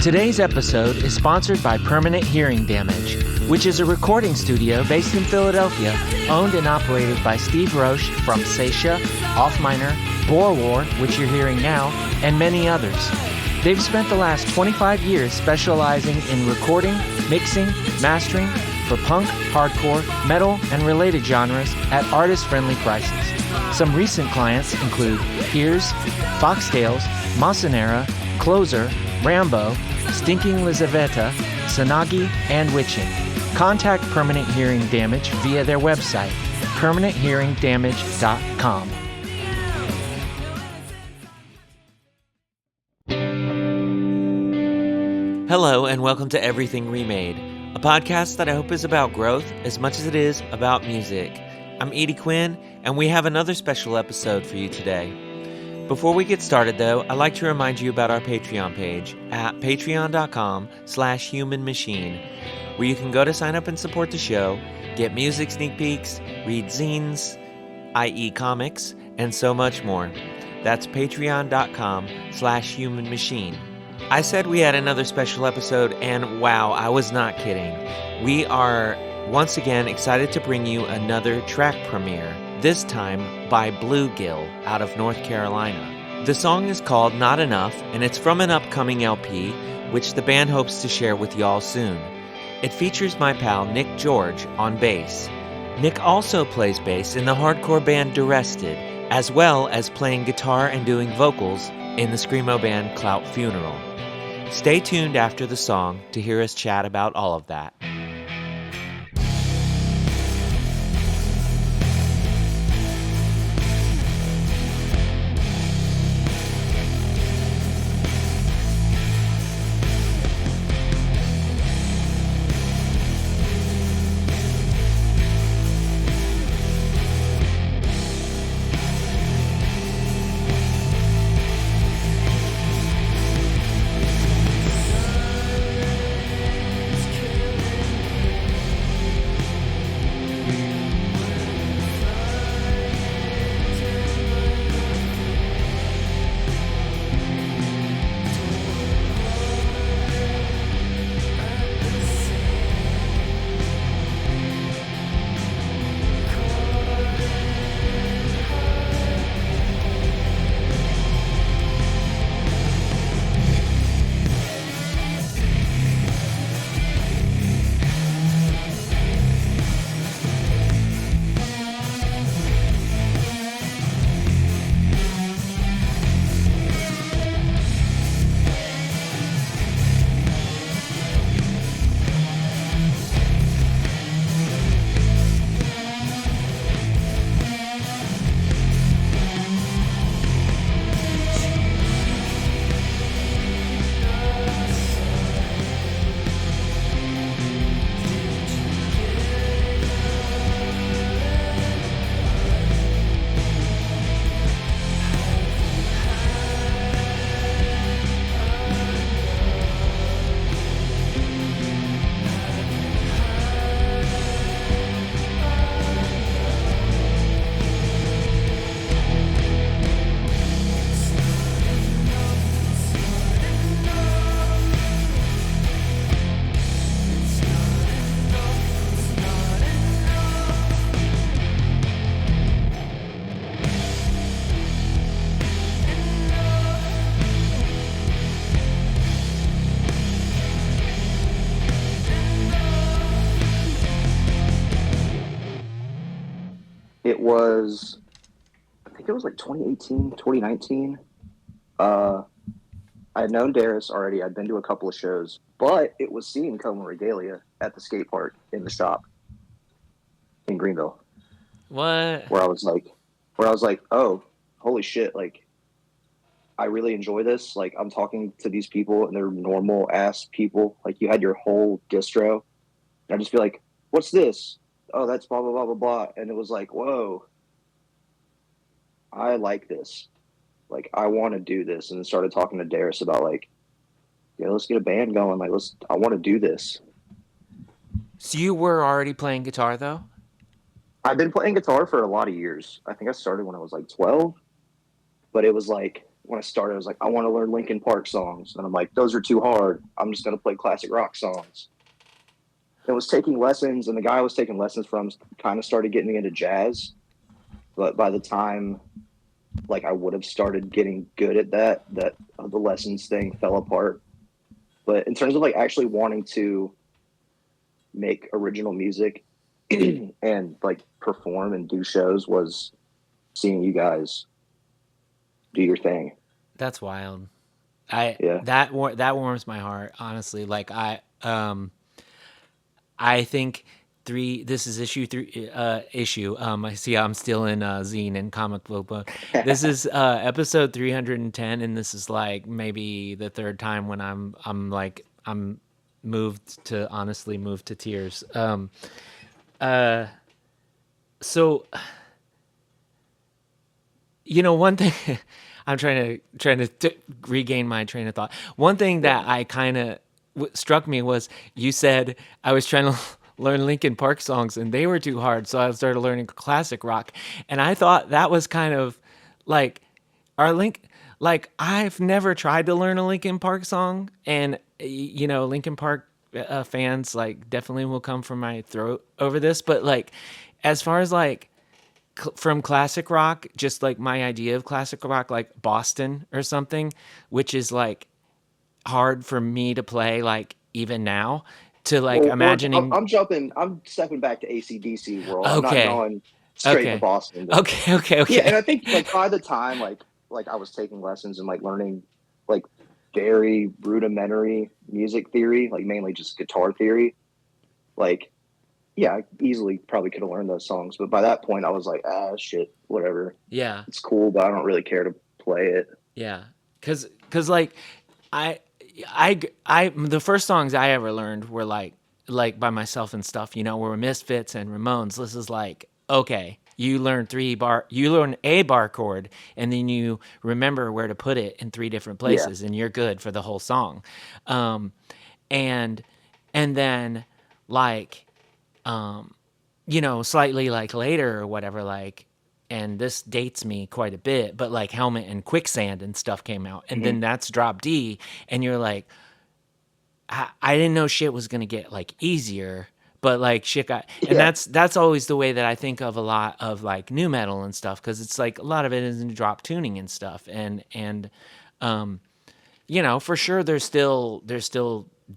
Today's episode is sponsored by Permanent Hearing Damage, which is a recording studio based in Philadelphia, owned and operated by Steve Roche from Seisha, Offminer, Boer War, which you're hearing now, and many others. They've spent the last 25 years specializing in recording, mixing, mastering for punk, hardcore, metal, and related genres at artist-friendly prices. Some recent clients include Piers, Foxtails, Masanera, Closer, Rambo, Stinking Lizaveta, Sanagi, and Witching. Contact Permanent Hearing Damage via their website, permanenthearingdamage.com. Hello, and welcome to Everything Remade, a podcast that I hope is about growth as much as it is about music. I'm Edie Quinn, and we have another special episode for you today. Before we get started, though, I'd like to remind you about our Patreon page at patreon.com/humanmachine, where you can go to sign up and support the show, get music sneak peeks, read zines, i.e. comics, and so much more. That's patreon.com/humanmachine. I said we had another special episode, and wow, I was not kidding. We are once again excited to bring you another track premiere, this time by Bluegill out of North Carolina. The song is called Not Enough, and it's from an upcoming LP, which the band hopes to share with y'all soon. It features my pal Nick George on bass. Nick also plays bass in the hardcore band Durrested, as well as playing guitar and doing vocals in the screamo band Clout Funeral. Stay tuned after the song to hear us chat about all of that. I think it was like 2018, 2019. I had known Darius already. I'd been to a couple of shows, but it was seeing Coma Regalia at the skate park in the shop in Greenville. What? Where I was like, oh, holy shit. Like, I really enjoy this. Like, I'm talking to these people and they're normal ass people. Like, you had your whole distro. And I just feel like, what's this? Oh, that's blah, blah, blah, blah, blah. And it was like, whoa, I like this. Like, I want to do this. And then started talking to Darius about, like, yeah, let's get a band going. Like, I want to do this. So you were already playing guitar, though? I've been playing guitar for a lot of years. I think I started when I was like 12, but it was like when I started, I was like, I want to learn Linkin Park songs, and I'm like, those are too hard. I'm just gonna play classic rock songs. And was taking lessons, and the guy I was taking lessons from kind of started getting me into jazz. But by the time like I would have started getting good at that the lessons thing fell apart. But in terms of like actually wanting to make original music and like perform and do shows was seeing you guys do your thing. That's wild. Yeah. That warms my heart, honestly. Like I think three. This is issue three. Issue. I see. I'm still in zine and comic book mode. This is episode 310, and this is like maybe the third time when I'm moved to honestly moved to tears. So one thing I'm trying to regain my train of thought. One thing that I kind of struck me was you said I was trying to learn Linkin Park songs and they were too hard, so I started learning classic rock. And I thought that was kind of like our like I've never tried to learn a Linkin Park song, and Linkin Park fans like definitely will come from my throat over this, but like as far as like from classic rock, just like my idea of classic rock, like Boston or something, which is like hard for me to play, like even now, to like imagining. I'm stepping back to AC/DC world. I'm not Okay, going straight into okay, Boston, but yeah. And okay. I think like by the time like I was taking lessons and like learning like very rudimentary music theory, like mainly just guitar theory, like yeah, I easily probably could have learned those songs. But by that point, I was like, shit, whatever. Yeah, It's cool, but I don't really care to play it. yeah, cause like I the first songs I ever learned were like by myself and stuff, were Misfits and Ramones. This is like, okay, you learn you learn a bar chord, and then you remember where to put it in three different Yeah, places, and you're good for the whole song. And and then like slightly like later or whatever, like, and this dates me quite a bit, but like Helmet and Quicksand and stuff came out, and mm-hmm. then that's Drop D, and you're like, I didn't know shit was gonna get like easier, but like shit got, and Yeah, that's always the way that I think of a lot of like new metal and stuff, because it's like a lot of it is in drop tuning and stuff, and for sure there's still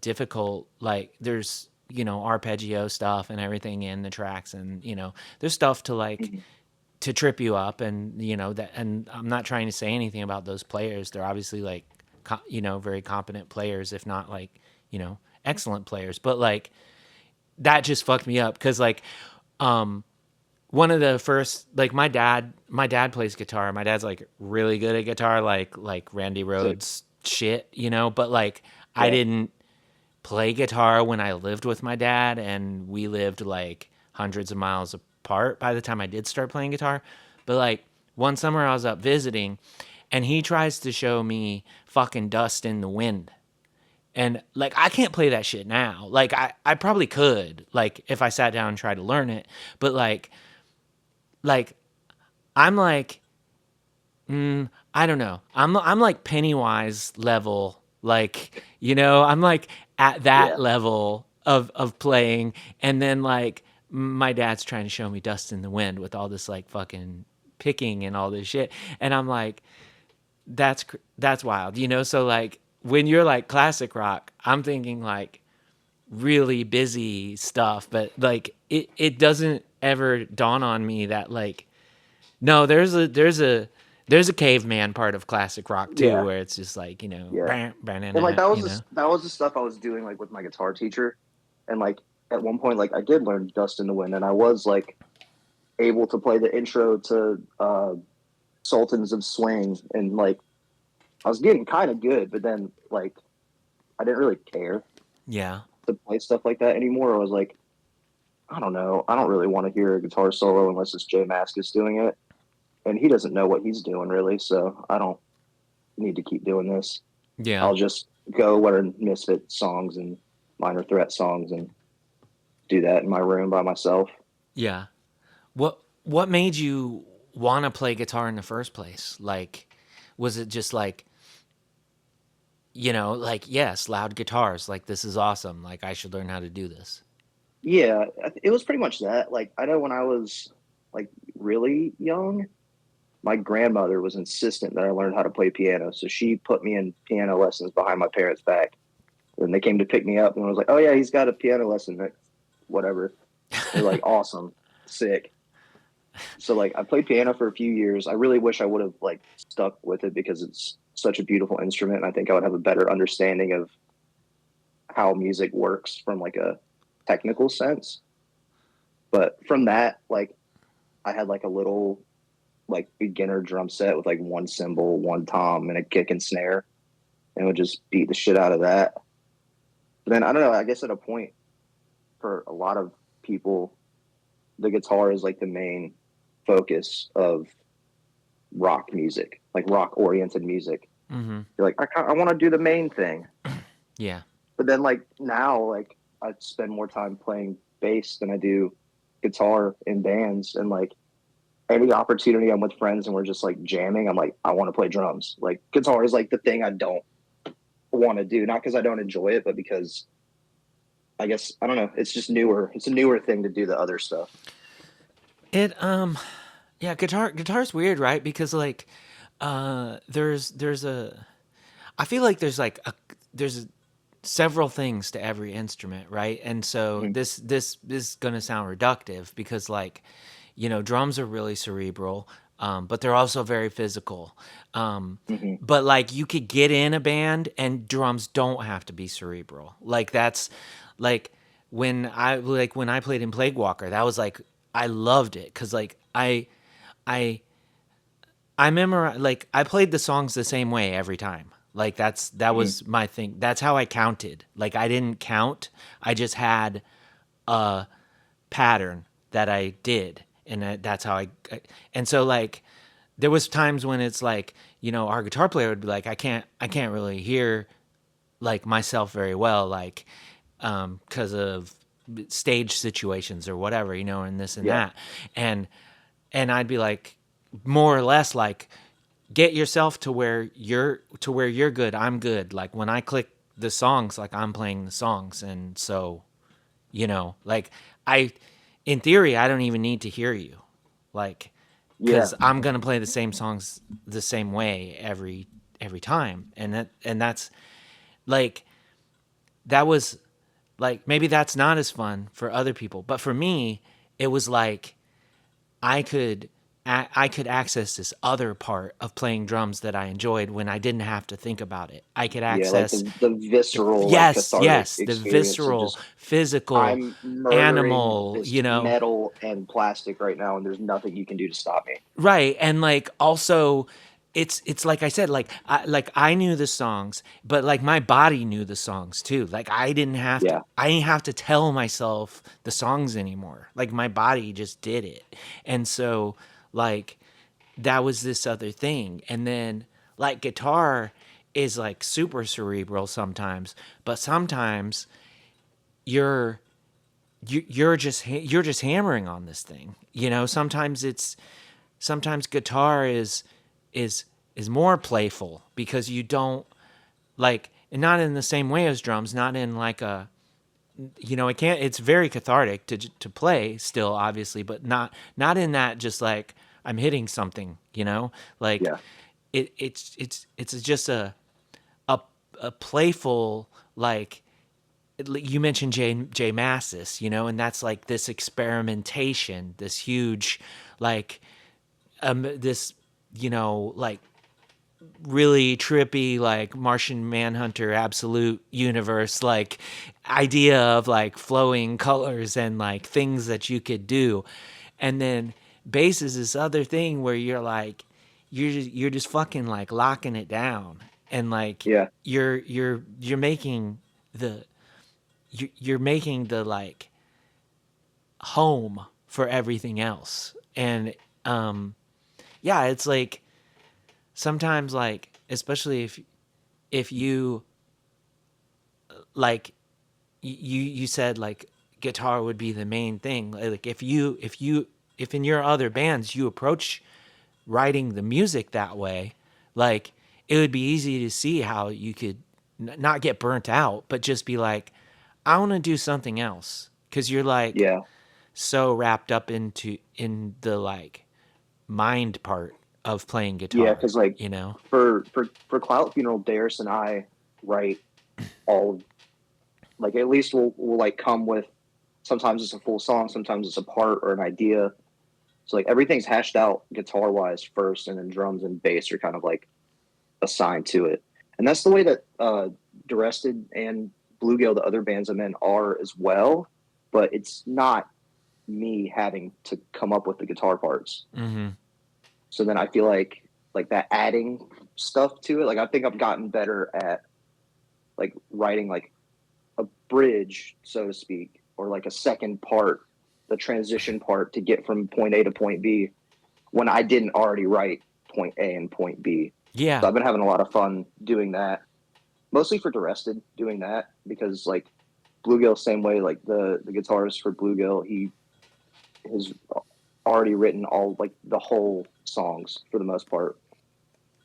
difficult, like there's arpeggio stuff and everything in the tracks, and there's stuff to like mm-hmm. to trip you up, and that, and I'm not trying to say anything about those players. They're obviously like very competent players, if not like excellent players, but like that just fucked me up because like one of the first, like my dad plays guitar. My dad's like really good at guitar, like Randy Sick. Rhoads shit, but like I Yeah, didn't play guitar when I lived with my dad, and we lived like hundreds of miles apart by the time I did start playing guitar. But like one summer I was up visiting, and he tries to show me fucking Dust in the Wind. And like I can't play that shit now. Like I probably could, like if I sat down and tried to learn it, but like I'm like I don't know. I'm like Pennywise level, like I'm like at that yeah, level of playing, and then like my dad's trying to show me Dust in the Wind with all this like fucking picking and all this shit, and I'm like, that's wild, So like when you're like classic rock, I'm thinking like really busy stuff, but like it doesn't ever dawn on me that like no, there's a caveman part of classic rock too, yeah, where it's just like yeah. bam, bam, And like you know. that was the stuff I was doing like with my guitar teacher, and like at one point like I did learn Dust in the Wind, and I was like able to play the intro to Sultans of Swing, and like I was getting kind of good, but then like I didn't really care Yeah, to play stuff like that anymore. I was like, I don't know, I don't really want to hear a guitar solo unless it's Jay Mascis doing it, and he doesn't know what he's doing really, so I don't need to keep doing this. yeah, I'll just go learn Misfit songs and Minor Threat songs and do that in my room by myself. yeah. What made you want to play guitar in the first place? Like was it just like, like, yes, loud guitars, like this is awesome, like I should learn how to do this? Yeah, it was pretty much that. Like, I know when I was like really young, my grandmother was insistent that I learn how to play piano. So she put me in piano lessons behind my parents' back. And they came to pick me up and I was like, oh yeah, he's got a piano lesson next, whatever. They're like, awesome, sick. So like I played piano for a few years. I really wish I would have like stuck with it because it's such a beautiful instrument. And I think I would have a better understanding of how music works from like a technical sense. But from that, like I had like a little like beginner drum set with like one cymbal, one tom, and a kick and snare, and would just beat the shit out of that. But then I don't know. I guess at a point for a lot of people, the guitar is like the main focus of rock music, like rock oriented music. Mm-hmm. You're like, I want to do the main thing. Yeah. But then like now, like I spend more time playing bass than I do guitar in bands, and like any opportunity I'm with friends and we're just like jamming, I'm like, I want to play drums. Like guitar is like the thing I don't want to do, not because I don't enjoy it, but because I guess I don't know. It's just newer. It's a newer thing to do the other stuff. It yeah, guitar's weird, right? Because like there's a I feel like there's several things to every instrument, right? And so Mm-hmm. this is going to sound reductive because like, drums are really cerebral, but they're also very physical. Mm-hmm. But like you could get in a band and drums don't have to be cerebral. Like that's like when I played in Plague Walker, that was like I loved it cuz like I I memorize like I played the songs the same way every time. Like that Mm-hmm. was my thing. That's how I counted. Like I didn't count. I just had a pattern that I did, and that's how and so like there was times when it's like our guitar player would be like I can't really hear like myself very well, like because of stage situations or whatever, and this and Yeah. that, and I'd be like more or less like get yourself to where you're good, I'm good, like when I click the songs, like I'm playing the songs, and so like I in theory I don't even need to hear you, like Yeah. because I'm gonna play the same songs the same way every time, and that's like that was like maybe that's not as fun for other people, but for me it was like I could I could access this other part of playing drums that I enjoyed when I didn't have to think about it. I could Yeah. Like access the visceral, like yes, cathartic yes, the experience of visceral, just physical, I'm murdering animal, this metal and plastic right now, and there's nothing you can do to stop me. right, and like also it's like I said, like I knew the songs, but like my body knew the songs too. Like Yeah. I didn't have to tell myself the songs anymore. Like my body just did it. And so like that was this other thing. And then like guitar is like super cerebral sometimes, but sometimes you're you're just hammering on this thing. Sometimes guitar is is more playful because you don't like, and not in the same way as drums, not in like a it can't, it's very cathartic to play still obviously, but not in that just like I'm hitting something, like Yeah. it's just a a playful, like you mentioned J Massis, and that's like this experimentation, this huge like this like really trippy like Martian Manhunter absolute universe like idea of like flowing colors and like things that you could do. And then bass is this other thing where you're like you're just fucking like locking it down, and like Yeah. you're making the you're making the like home for everything else. And yeah, it's like sometimes like especially if you like you said like guitar would be the main thing, like if in your other bands you approach writing the music that way, Like, it would be easy to see how you could not get burnt out, but just be like, I want to do something else. Cause you're like Yeah, so wrapped up in the like mind part of playing yeah, guitar, because like you know? for Clout Funeral, Darius and I write all like at least we'll like come with sometimes it's a full song, sometimes it's a part or an idea. So like everything's hashed out guitar wise first, and then drums and bass are kind of like assigned to it. And that's the way that Durrested and Bluegill, the other bands I'm in, are as well. But it's not me having to come up with the guitar parts. Mm-hmm. So then I feel like that adding stuff to it. Like I think I've gotten better at like writing like a bridge, so to speak, or like a second part, the transition part to get from point A to point B when I didn't already write point A and point B. Yeah. So I've been having a lot of fun doing that, mostly for Durrested, doing that because like Bluegill, same way, like the guitarist for Bluegill, he has already written all like the whole songs for the most part.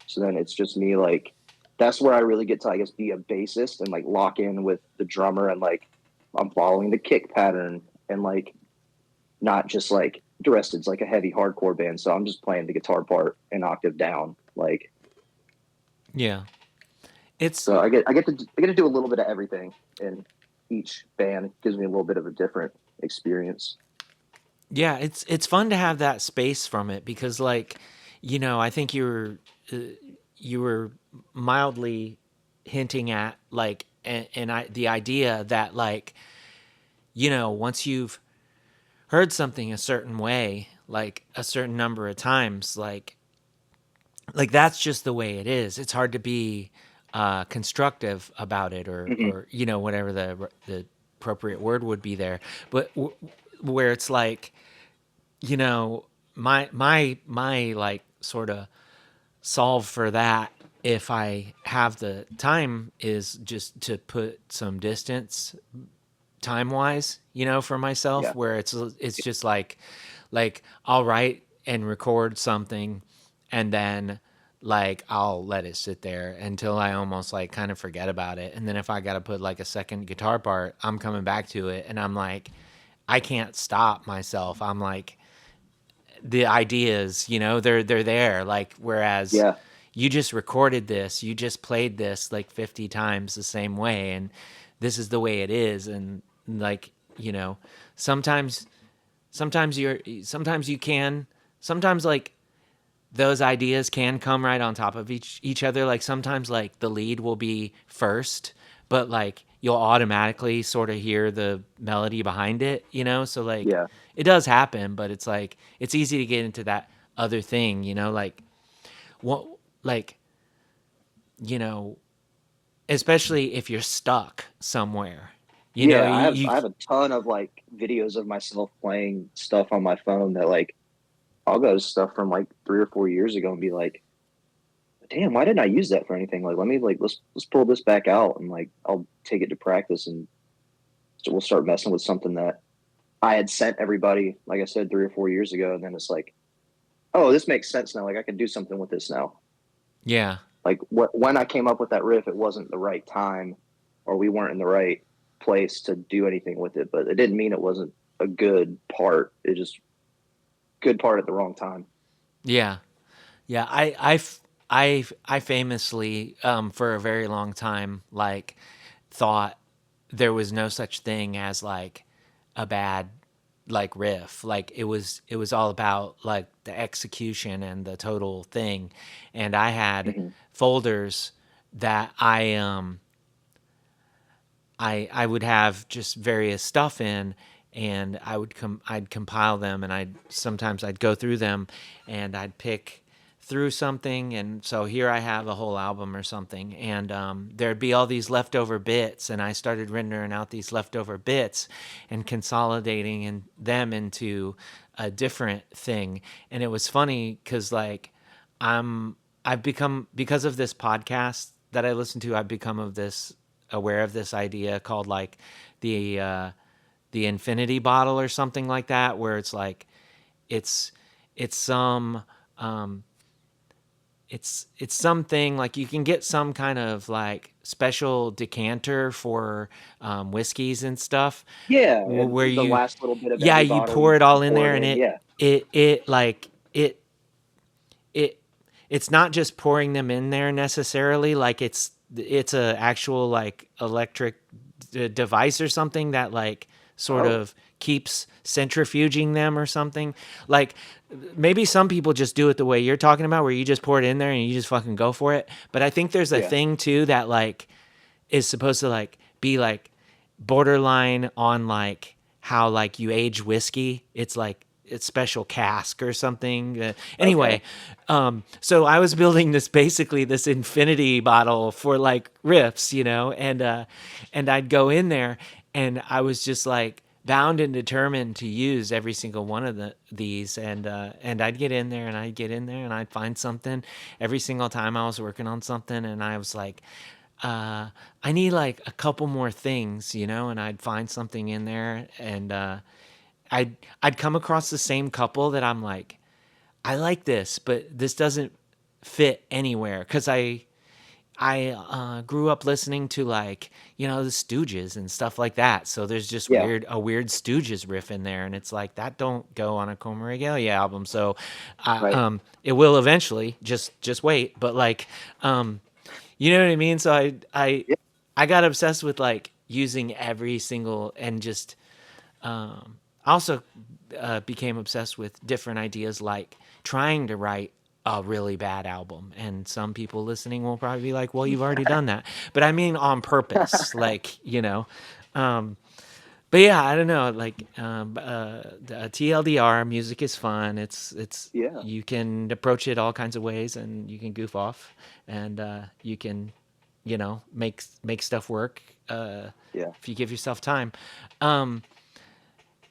So then it's just me like that's where I really get to I guess be a bassist and like lock in with the drummer and like I'm following the kick pattern and like not just like Durrested's like a heavy hardcore band, so I'm just playing the guitar part an octave down. Like Yeah. It's so I get to do a little bit of everything in each band. It gives me a little bit of a different experience. yeah, it's fun to have that space from it because like, I think uh, you were mildly hinting at like the idea that like, once you've heard something a certain way, like a certain number of times, like that's just the way it is. It's hard to be constructive about it, Mm-hmm. or whatever the appropriate word would be there. But where it's like, you know, my like sort of solve for that, if I have the time, is just to put some distance time wise, for myself, Yeah, where it's just like I'll write and record something, and then like I'll let it sit there until I almost like kind of forget about it. And then if I got to put like a second guitar part, I'm coming back to it, and I'm like, I can't stop myself. I'm like, the ideas, they're there. Like, whereas yeah, you just recorded this, you just played this like 50 times the same way, and this is the way it is. And like, sometimes, sometimes you can, sometimes like those ideas can come right on top of each other. Like sometimes like the lead will be first, but like you'll automatically sort of hear the melody behind it, so like yeah, it does happen, but it's like it's easy to get into that other thing, like what, like, you know especially if you're stuck somewhere, yeah. you I have a ton of like videos of myself playing stuff on my phone that like I'll go to stuff from like 3 or 4 years ago and be like, damn, why didn't I use that for anything? Like, let me like let's pull this back out and like I'll take it to practice and so we'll start messing with something that I had sent everybody, like I said, 3 or 4 years ago, and then it's like, oh, this makes sense now. Like I can do something with this now. yeah. Like when I came up with that riff, it wasn't the right time, or we weren't in the right place to do anything with it. But it didn't mean it wasn't a good part. It just good part at the wrong time. Yeah. Yeah, I famously, for a very long time, like, thought there was no such thing as like a bad like riff. Like it was all about like the execution and the total thing. And I had Mm-hmm. folders that I would have just various stuff in, and I'd compile them, and I'd go through them, and I'd pick through something. And so here I have a whole album or something, and there'd be all these leftover bits, and I started rendering out these leftover bits and consolidating them into a different thing. And it was funny because like I've become, because of this podcast that I listen to, I've become aware of this idea called like the uh, the infinity bottle or something like that, where it's like it's it's some it's something like you can get some kind of like special decanter for whiskeys and stuff Yeah, and where the you last little bit of yeah, every you bottle pour you it all in pour there it and in. it Yeah. it it like it it's not just pouring them in there necessarily, like it's a actual like electric device or something that like sort Oh, of keeps centrifuging them or something. Like maybe some people just do it the way you're talking about where you just pour it in there and you just fucking go for it, but I think there's a yeah. thing too that like is supposed to like be like borderline on like how like you age whiskey. It's like it's special cask or something. Okay. Anyway, so I was building this basically this infinity bottle for like riffs, you know, and I'd go in there and I was just like bound and determined to use every single one of these and I'd get in there and I'd get in there and I'd find something every single time I was working on something and I was like I need like a couple more things, you know, and I'd find something in there and I'd come across the same couple that I'm like, I like this, but this doesn't fit anywhere because I grew up listening to like you know the Stooges and stuff like that. So there's just Yeah. a weird Stooges riff in there, and it's like that don't go on a Coma Regalia album. So Right. it will eventually. Just wait. But like you know what I mean? So Yeah. I got obsessed with like using every single and just also became obsessed with different ideas like trying to write a really bad album and some people listening will probably be like well you've already done that but I mean on purpose like you know but yeah I don't know like TLDR music is fun it's Yeah. you can approach it all kinds of ways and you can goof off and you can you know make stuff work Yeah. if you give yourself time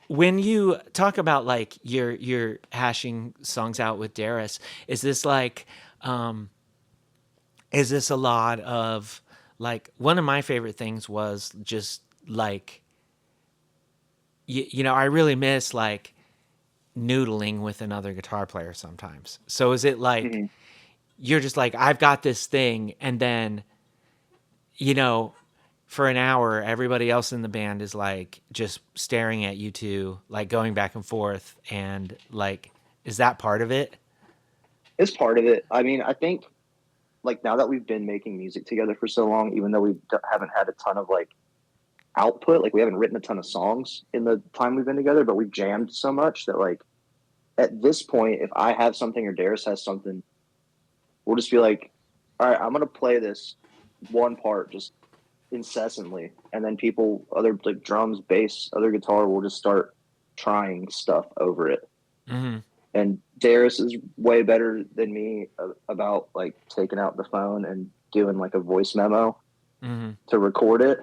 when you talk about like you're hashing songs out with Darius, is this like is this a lot of like one of my favorite things was just like you know I really miss like noodling with another guitar player sometimes. So is it like Hmm. you're just like I've got this thing and then you know for an hour everybody else in the band is like just staring at you two like going back and forth and like is that part of it. It's part of it. I mean, I think like now that we've been making music together for so long, even though haven't had a ton of like output, like we haven't written a ton of songs in the time we've been together, but we've jammed so much that like at this point, if I have something or Darius has something, we'll just be like, all right, I'm gonna play this one part just incessantly, and then people, other like drums, bass, other guitar, will just start trying stuff over it. Mm-hmm. And Darius is way better than me about like taking out the phone and doing like a voice memo Mm-hmm. to record it.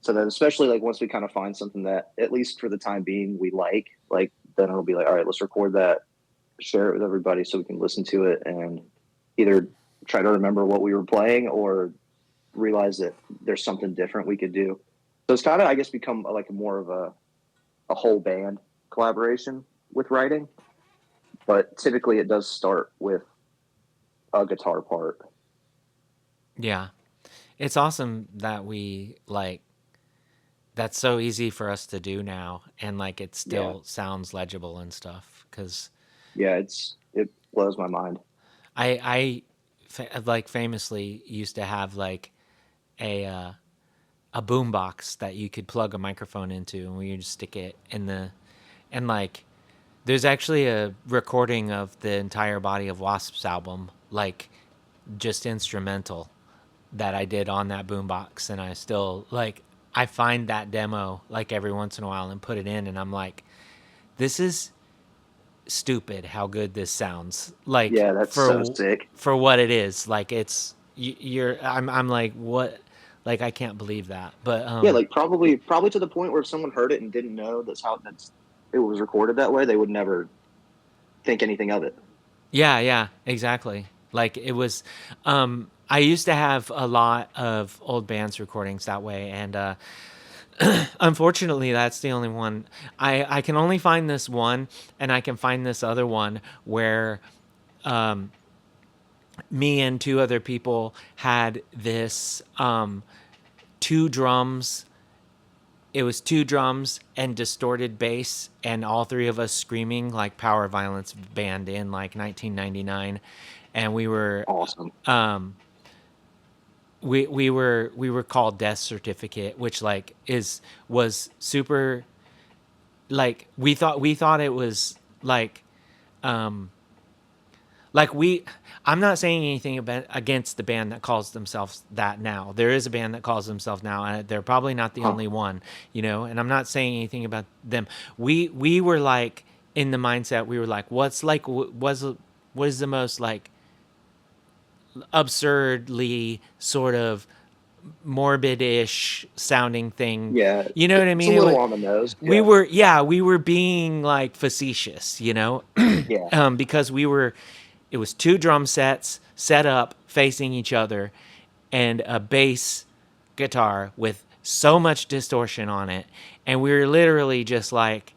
So that especially like once we kind of find something that at least for the time being we like then it'll be like, all right, let's record that, share it with everybody so we can listen to it and either try to remember what we were playing or realize that there's something different we could do. So it's kind of I guess become like more of a whole band collaboration with writing, but typically it does start with a guitar part. Yeah, it's awesome that we like that's so easy for us to do now and like it Yeah, still sounds legible and stuff because yeah, it blows my mind. like famously used to have like a a boom box that you could plug a microphone into and we would just stick it in the and like there's actually a recording of the entire body of Wasp's album like just instrumental that I did on that boombox and I still like I find that demo like every once in a while and put it in and I'm like this is stupid how good this sounds like Yeah, that's so sick. for what it is like it's you're I'm like what like I can't believe that but Yeah, like probably to the point where if someone heard it and didn't know that's it was recorded that way, they would never think anything of it. yeah, exactly. Like it was I used to have a lot of old bands recordings that way and unfortunately that's the only one. I can only find this one and I can find this other one where me and two other people had this two drums. It was two drums and distorted bass, and all three of us screaming like Power Violence band in like 1999, and we were Awesome. we were called Death Certificate, which like was super, like we thought it was like we, I'm not saying anything against the band that calls themselves that now. There is a band that calls themselves now, and they're probably not the only one, you know, and I'm not saying anything about them. We were like, in the mindset, we were like, what is the most like absurdly sort of morbid-ish sounding thing? Yeah. You know what I mean? It's a little on the nose. We were being like facetious, you know, Yeah. because it was two drum sets set up facing each other and a bass guitar with so much distortion on it. And we were literally just like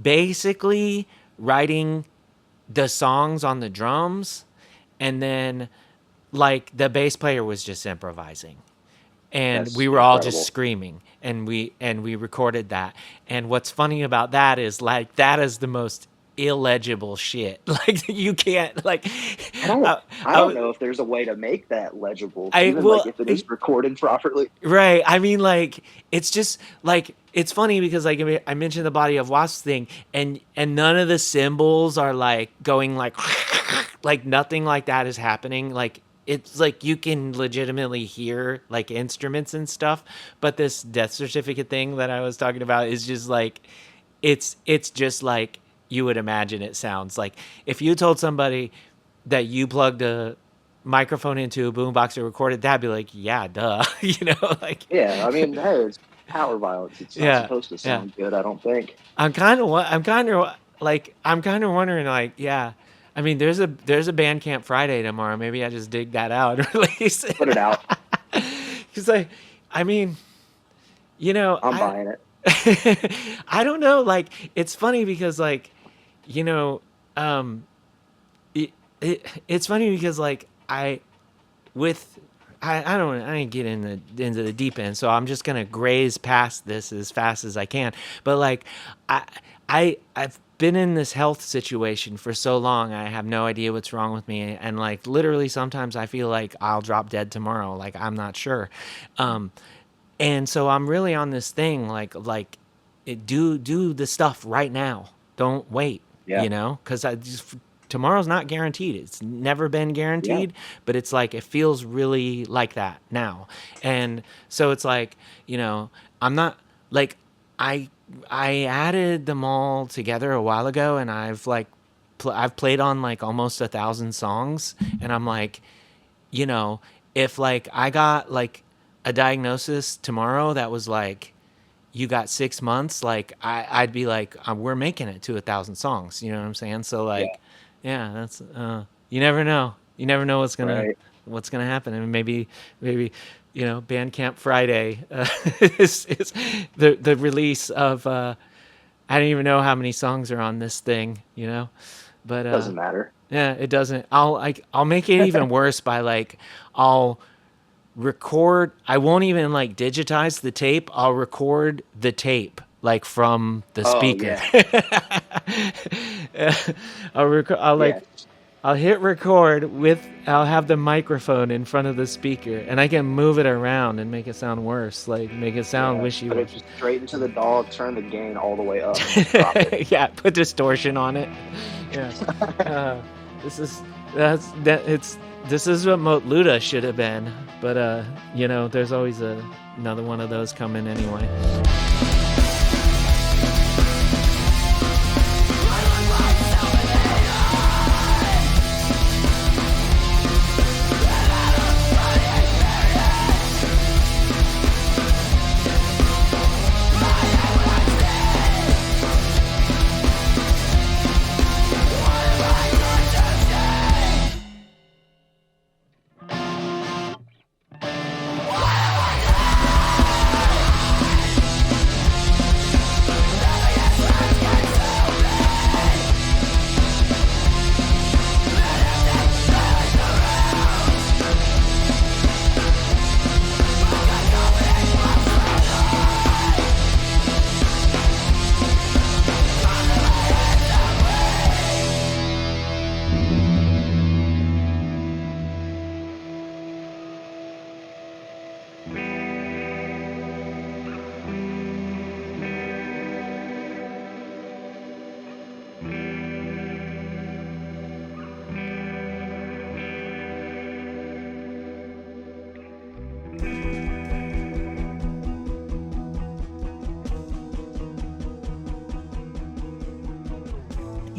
basically writing the songs on the drums, and then like the bass player was just improvising. And That's we were all incredible. just screaming, and we recorded that. And what's funny about that is like that is the most illegible shit. Like you can't like. I don't know if there's a way to make that legible, like if it is recorded properly. Right. I mean, like it's just like it's funny because like I mentioned the Body of Wasps thing, and none of the cymbals are like going like like nothing like that is happening. Like it's like you can legitimately hear like instruments and stuff, but this Death Certificate thing that I was talking about is just like it's just like you would imagine it sounds. Like if you told somebody that you plugged a microphone into a boombox and recorded, that'd be like, yeah, duh. You know, like Yeah, I mean, hey, it's Power Violence. It's not supposed to sound good, I don't think. I'm kind of wondering, like, yeah. I mean, there's a Bandcamp Friday tomorrow. Maybe I just dig that out and release it. Put it out. Because I mean, you know, I'm buying it. I don't know. Like, it's funny because, like, you know, it's funny because, like, I didn't get into the deep end, so I'm just gonna graze past this as fast as I can. But like, I've been in this health situation for so long, I have no idea what's wrong with me, and like literally sometimes I feel like I'll drop dead tomorrow. Like I'm not sure, and so I'm really on this thing like do the stuff right now. Don't wait. Yeah. You know, because tomorrow's not guaranteed. It's never been guaranteed, but it's like it feels really like that now. And so it's like, you know, I'm not like I added them all together a while ago, and I've like I've played on like almost 1,000 songs, and I'm like, you know, if like I got like a diagnosis tomorrow that was like, you got 6 months, like I'd be like, we're making it to 1,000 songs. You know what I'm saying? So like, yeah, that's you never know. You never know what's gonna happen, and maybe you know, Bandcamp Friday is the release of I don't even know how many songs are on this thing, you know, but doesn't matter. Yeah, it doesn't. I'll make it even worse by like I'll record. I won't even like digitize the tape. I'll record the tape like from the speaker. I'll hit record I'll have the microphone in front of the speaker, and I can move it around and make it sound worse, like make it sound wishy-washy. Put it just straight into the DAW, turn the gain all the way up. Yeah, put distortion on it. Yeah, this is what Moat Luda should have been, but you know, there's always another one of those coming anyway.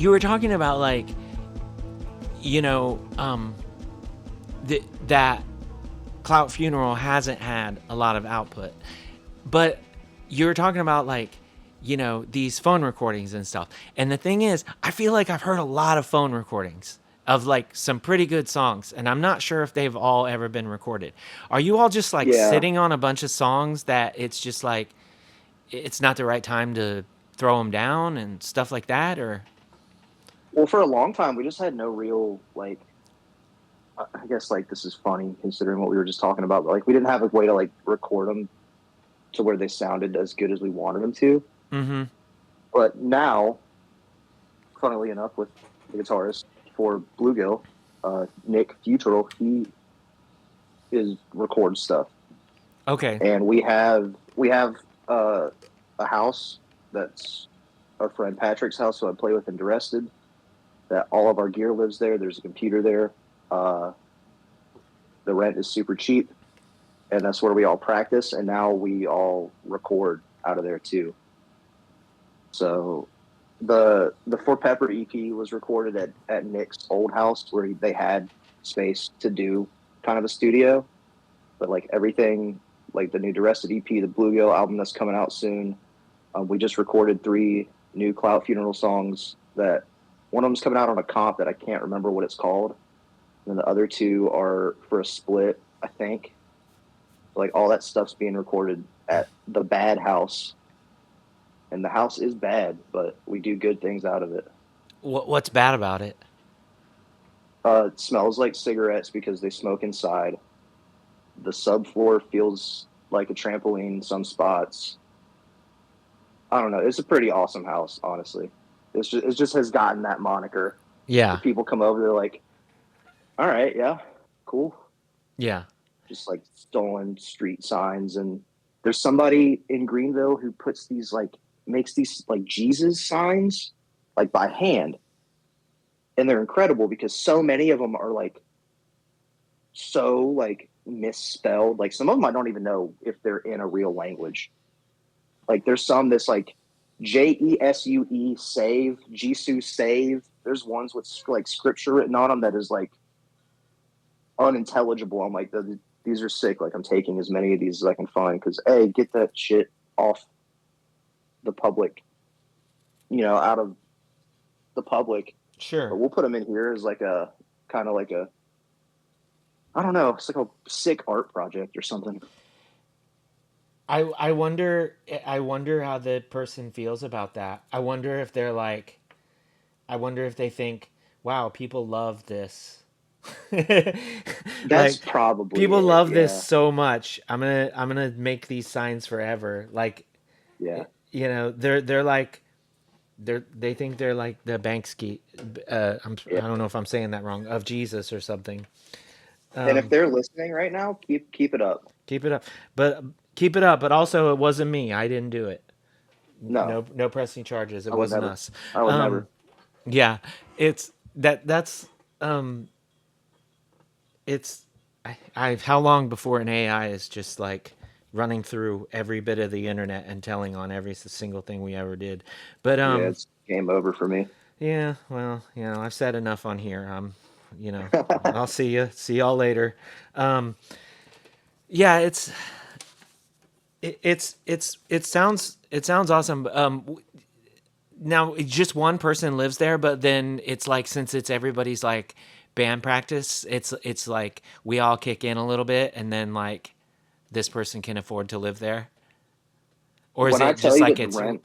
you were talking about like, that Clout Funeral hasn't had a lot of output, but you were talking about like, these phone recordings and stuff. And the thing is, I feel like I've heard a lot of phone recordings of like some pretty good songs, and I'm not sure if they've all ever been recorded. Are you all just like Yeah. sitting on a bunch of songs that it's just like it's not the right time to throw them down and stuff like that, or? Well, for a long time, we just had no real like. I guess like this is funny considering what we were just talking about. But like we didn't have a way to like record them to where they sounded as good as we wanted them to. Mm-hmm. But now, funnily enough, with the guitarist for Bluegill, Nick Futural, he is records stuff, Okay. and we have a house that's our friend Patrick's house, who I play with in Durrested. That all of our gear lives there. There's a computer there. Uh, the rent is super cheap, and that's where we all practice. And now we all record out of there too. So the For Pepper EP was recorded at Nick's old house where they had space to do kind of a studio, but like everything, like the new Durrested EP, the Bluegill album that's coming out soon, we just recorded 3 new Clout Funeral songs. That one of them's coming out on a comp that I can't remember what it's called, and the other 2 are for a split, I think. Like all that stuff's being recorded at the Bad House, and the house is bad, but we do good things out of it. What's bad about it? It smells like cigarettes because they smoke inside. The subfloor feels like a trampoline in some spots. I don't know. It's a pretty awesome house, honestly. It just has gotten that moniker. Yeah. If people come over, they're like, all right, yeah, cool. Yeah. Just like stolen street signs. And there's somebody in Greenville who makes these like Jesus signs like by hand. And they're incredible because so many of them are like so like misspelled. Like some of them I don't even know if they're in a real language. Like there's some that's like Jesue save, Jesus save. There's ones with like scripture written on them that is like unintelligible. I'm like, these are sick. Like I'm taking as many of these as I can find because get that shit off the public, out of the public. Sure. But we'll put them in here as like a kind of like a, I don't know, it's like a sick art project or something. I wonder how the person feels about that. I wonder if they're like, I wonder if they think, wow, people love this. That's Like probably people it, love this yeah. so much. I'm gonna make these signs forever. Like, Yeah. they're like they think they're like the Banksy. Yeah. I don't know if I'm saying that wrong, of Jesus or something. And if they're listening right now, keep it up. Keep it up, but keep it up. But also, it wasn't me. I didn't do it. No, No pressing charges. It I would wasn't never. us. I would never. Yeah, it's that's um it's how long before an AI is just like running through every bit of the internet and telling on every single thing we ever did. But Yeah, it's game over for me. yeah, well, I've said enough on here. I'll see y'all later. Um yeah, it sounds awesome. Now just one person lives there, but then it's like, since it's everybody's like band practice, it's like we all kick in a little bit, and then like this person can afford to live there, or is When I it tell just you like that the it's? rent,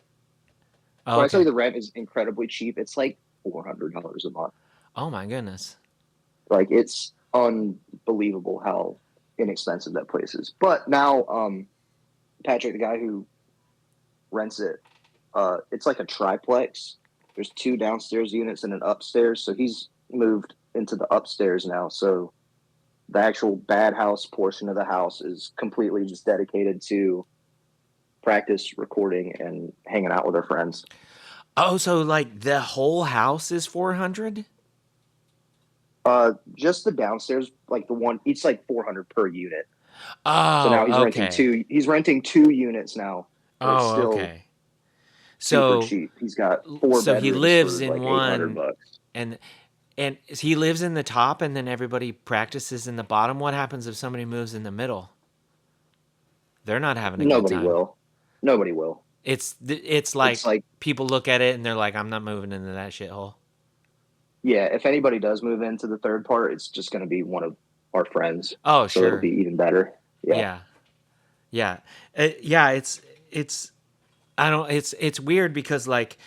Oh, when I tell you okay. the rent is incredibly cheap, it's like $400 a month. Oh my goodness. Like it's unbelievable how inexpensive that place is. But now, Patrick, the guy who rents it, it's like a triplex. There's 2 downstairs units and an upstairs. So he's moved into the upstairs now. So the actual Bad House portion of the house is completely just dedicated to practice, recording, and hanging out with our friends. Oh, so like the whole house is 400? Just the downstairs, like the one, it's like 400 per unit. So now Oh, he's renting okay. two. He's renting 2 units now, but it's Oh, still okay. super So cheap. He's got four so he bedrooms lives for in like 800 one, bucks. and he lives in the top, and then everybody practices in the bottom. What happens if somebody moves in the middle? They're not having a good Nobody time. will. Nobody will. It's It's like like, people look at it and they're like, I'm not moving into that shithole. yeah, if anybody does move into the third part, it's just going to be one of our friends. Oh, So it'll sure. be even better. Yeah. Yeah. Yeah. Yeah, it's I don't it's weird because like,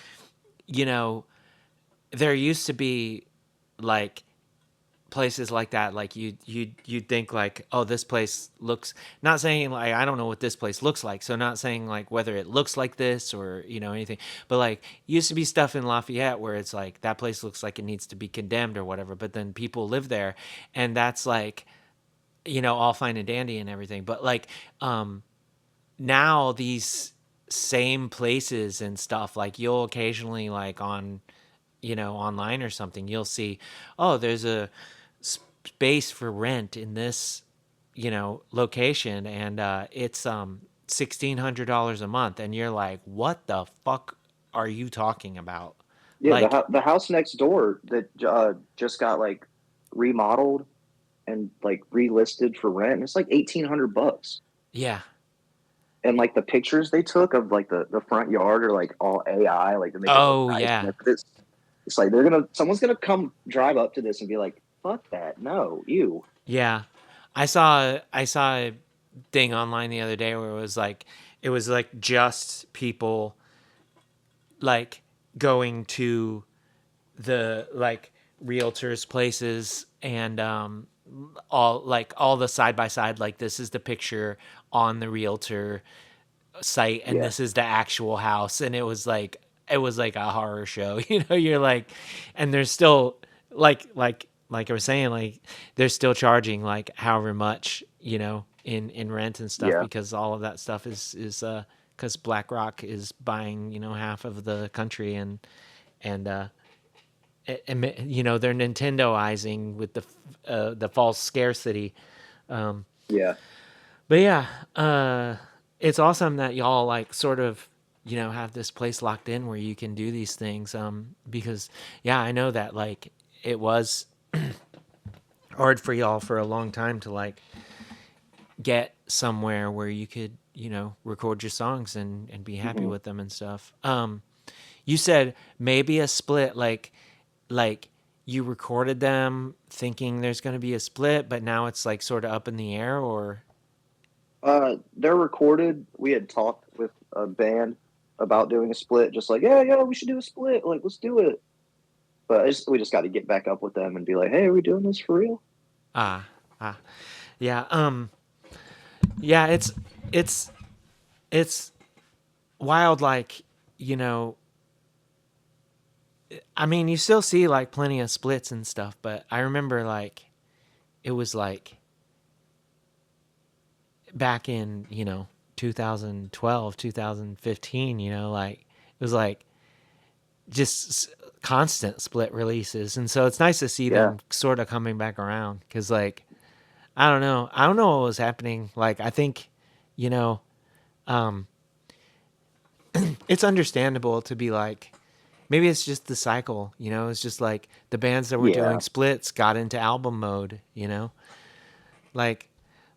you know, there used to be like places like that, like you'd think like, oh, this place looks, not saying like I don't know what this place looks like, so not saying like whether it looks like this or anything, but like used to be stuff in Lafayette where it's like that place looks like it needs to be condemned or whatever, but then people live there, and that's like, all fine and dandy and everything, but like now these same places and stuff, like you'll occasionally like on online or something, you'll see, oh, there's a space for rent in this, location, and it's $1,600 a month, and you're like, what the fuck are you talking about? Yeah. Like, The house next door that just got like remodeled and like relisted for rent, and it's like 1,800 bucks. yeah, And like the pictures they took of like the front yard are like all AI, like to make it look oh nice. yeah, And it's like someone's gonna come drive up to this and be like, "Fuck that, no, you." yeah. I saw a thing online the other day where it was like just people like going to the like realtors places, and all the side by side, like this is the picture on the realtor site and Yeah, this is the actual house, and it was like a horror show. You're like, and there's still like I was saying, like they're still charging like however much, in rent and stuff, yeah, because all of that stuff is because BlackRock is buying half of the country, and they're Nintendoizing with the false scarcity. yeah. But yeah, it's awesome that y'all like sort of have this place locked in where you can do these things. Because yeah, I know that like it was hard for y'all for a long time to like get somewhere where you could record your songs and be happy Hmm. with them and stuff. You said maybe a split, like you recorded them thinking there's going to be a split, but now it's like sort of up in the air, or They're recorded. We had talked with a band about doing a split, just like, yeah, yeah, we should do a split. Like, let's do it. But we just got to get back up with them and be like, hey, are we doing this for real? ah ah yeah, yeah, it's it's wild, like, you know I mean, you still see like plenty of splits and stuff, but I remember like it was like back in 2012, 2015, like it was like just constant split releases, and so it's nice to see Yeah, them sort of coming back around, because like I don't know what was happening. Like I think you know um it's understandable to be like, maybe it's just the cycle, it's just like the bands that were doing yeah, splits got into album mode, like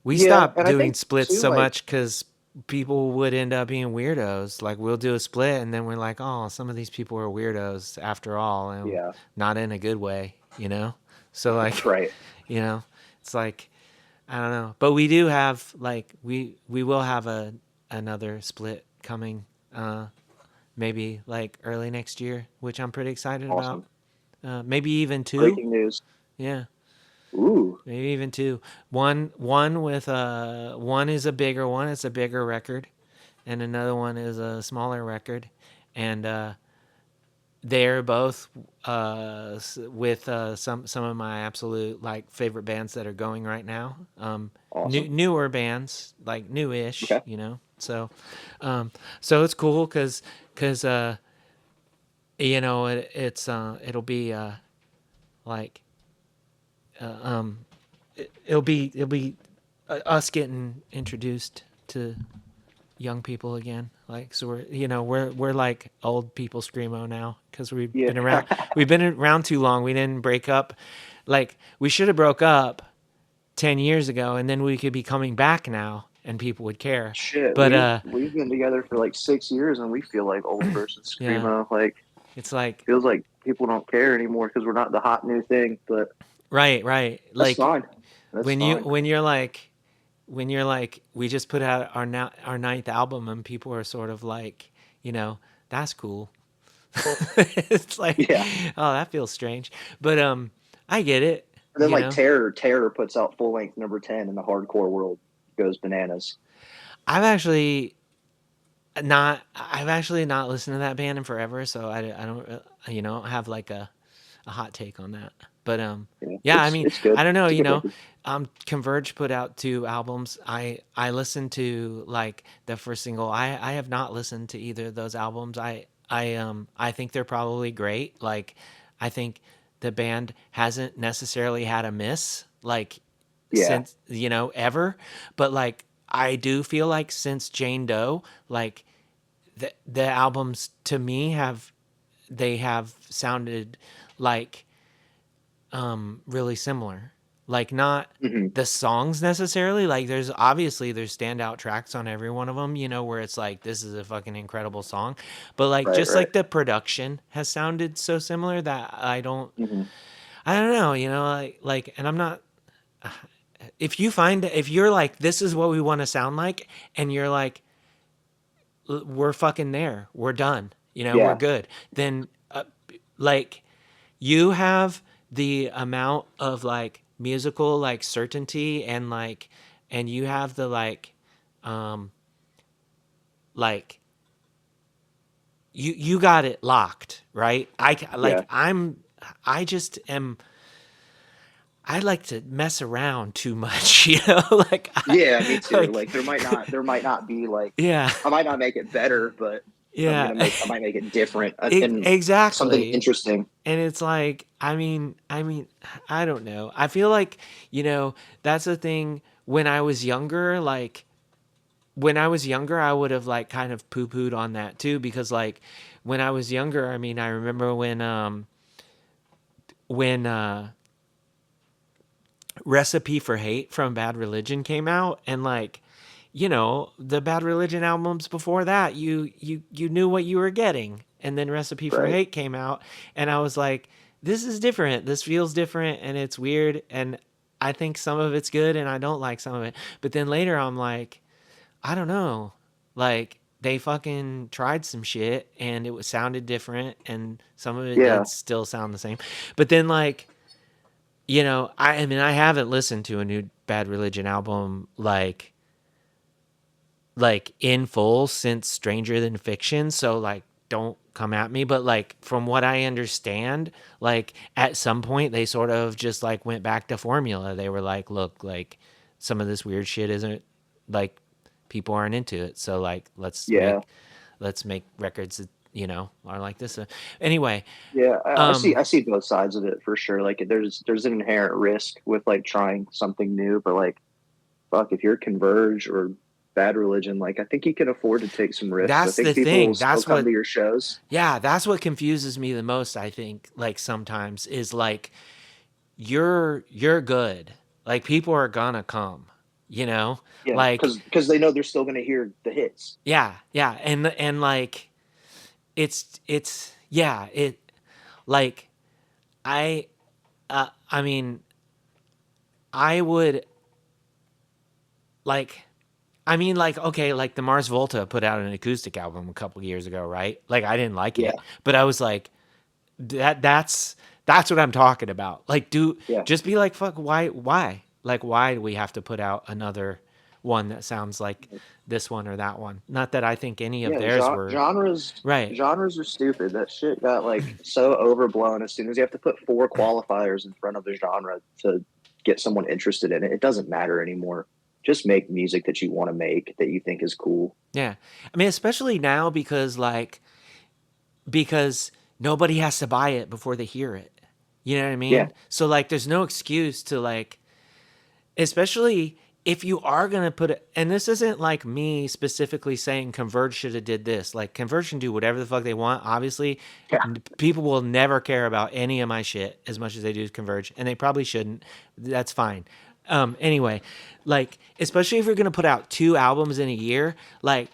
we yeah. stopped And I doing think splits too, so like, much because people would end up being weirdos. Like we'll do a split and then we're like, oh, some of these people are weirdos after all, and yeah, not in a good way. So like, right. you know, it's like, I don't know, but we do have like we will have another split coming, maybe like early next year, which I'm pretty excited about. Awesome. Maybe even two. Breaking news. Yeah, Ooh, maybe even two. One with one is a bigger one. It's a bigger record, and another one is a smaller record, and they're both with some of my absolute like favorite bands that are going right now. awesome. Newer bands, like newish, Okay. So, so it's cool because it'll be like it'll be us getting introduced to young people again. Like, so we're like old people screamo now because Yeah. we've been around too long. We didn't break up. Like, we should have broke up 10 years ago, and then we could be coming back now and people would care. Shit, But we've been together for like 6 years and we feel like old person yeah, screamo. Like it's like, feels like people don't care anymore because we're not the hot new thing. But right. that's Like, fine. That's fine. when you're like, we just put out our ninth album and people are sort of like, that's cool. It's like, Yeah. oh, that feels strange. But I get it, And then like Terror puts out full length number 10 and the hardcore world goes bananas. I've actually I've actually not listened to that band in forever, so I don't have like a hot take on that. But Yeah, yeah, I mean, it's good. I don't know, It's a good record. Converge put out 2 albums. I listened to like the first single. I have not listened to either of those albums. I think they're probably great. Like, I think the band hasn't necessarily had a miss like Yeah. since ever, but like I do feel like since Jane Doe, like the albums to me have sounded like really similar. Like, not Hmm. the songs necessarily. Like, there's standout tracks on every one of them, where it's like, this is a fucking incredible song. But like, Right, just right. like the production has sounded so similar that Hmm. I don't know, and I'm not, if you're like, this is what we want to sound like, and you're like, we're fucking there, we're done, we're Yeah. good, then like, you have the amount of like musical like certainty, and like, and you have the um like you got it locked, right? Yeah. I just am, I like to mess around too much, like Yeah, me too. like, Like there might not be like yeah, I might not make it better, but yeah. I might make it different and something Exactly. interesting. And it's like, I don't know. I feel like, that's the thing. When I was younger, I would have like kind of poo pooed on that too, because like when I was younger, I mean, I remember when Recipe for Hate from Bad Religion came out, and like, the Bad Religion albums before that, you knew what you were getting, and then Recipe for Right. Hate came out, and I was like, this is different, this feels different, and it's weird, and I think some of it's good and I don't like some of it. But then later I'm like, I don't know, like, they fucking tried some shit and it was sounded different, and some of it Yeah. did still sound the same. But then like, I mean, I haven't listened to a new Bad Religion album like in full since Stranger Than Fiction, so like, don't come at me, but like, from what I understand, like, at some point they sort of just like went back to formula. They were like, look, like, some of this weird shit isn't, like, people aren't into it, so like, Yeah. let's make records that are like this. Anyway, Yeah. um I see both sides of it for sure. Like there's an inherent risk with like trying something new, but like fuck, if you're Converge or Bad Religion, like I think you can afford to take some risks. I that's the think people will thing. still come to your shows. Yeah, that's what confuses me the most, I think, like, sometimes, is like, you're good. Like, people are gonna come, Yeah, like, because they know they're still going to hear the hits. yeah, and like, yeah, like, I I mean, I would, like, like, okay, like, the Mars Volta put out an acoustic album a couple years ago, right? Like, I didn't like Yeah, it, but I was like, that's what I'm talking about. Like, yeah, just be like, fuck, like, why do we have to put out another one that sounds like this one or that one? Not that I think any of yeah. theirs were right. Genres are stupid. That shit got like so overblown. As soon as you have to put four qualifiers in front of a genre to get someone interested in it, it doesn't matter anymore. Just make music that you want to make that you think is cool. Yeah, I mean, especially now, because nobody has to buy it before they hear it. You know what I Yeah, mean? So like, there's no excuse to like, especially if you are going to put it, and this isn't like me specifically saying Converge should have did this. Like Converge can do whatever the fuck they want. Obviously, Yeah. people will never care about any of my shit as much as they do Converge, and they probably shouldn't. That's fine. Anyway, like especially if you're going to put out 2 albums in a year, like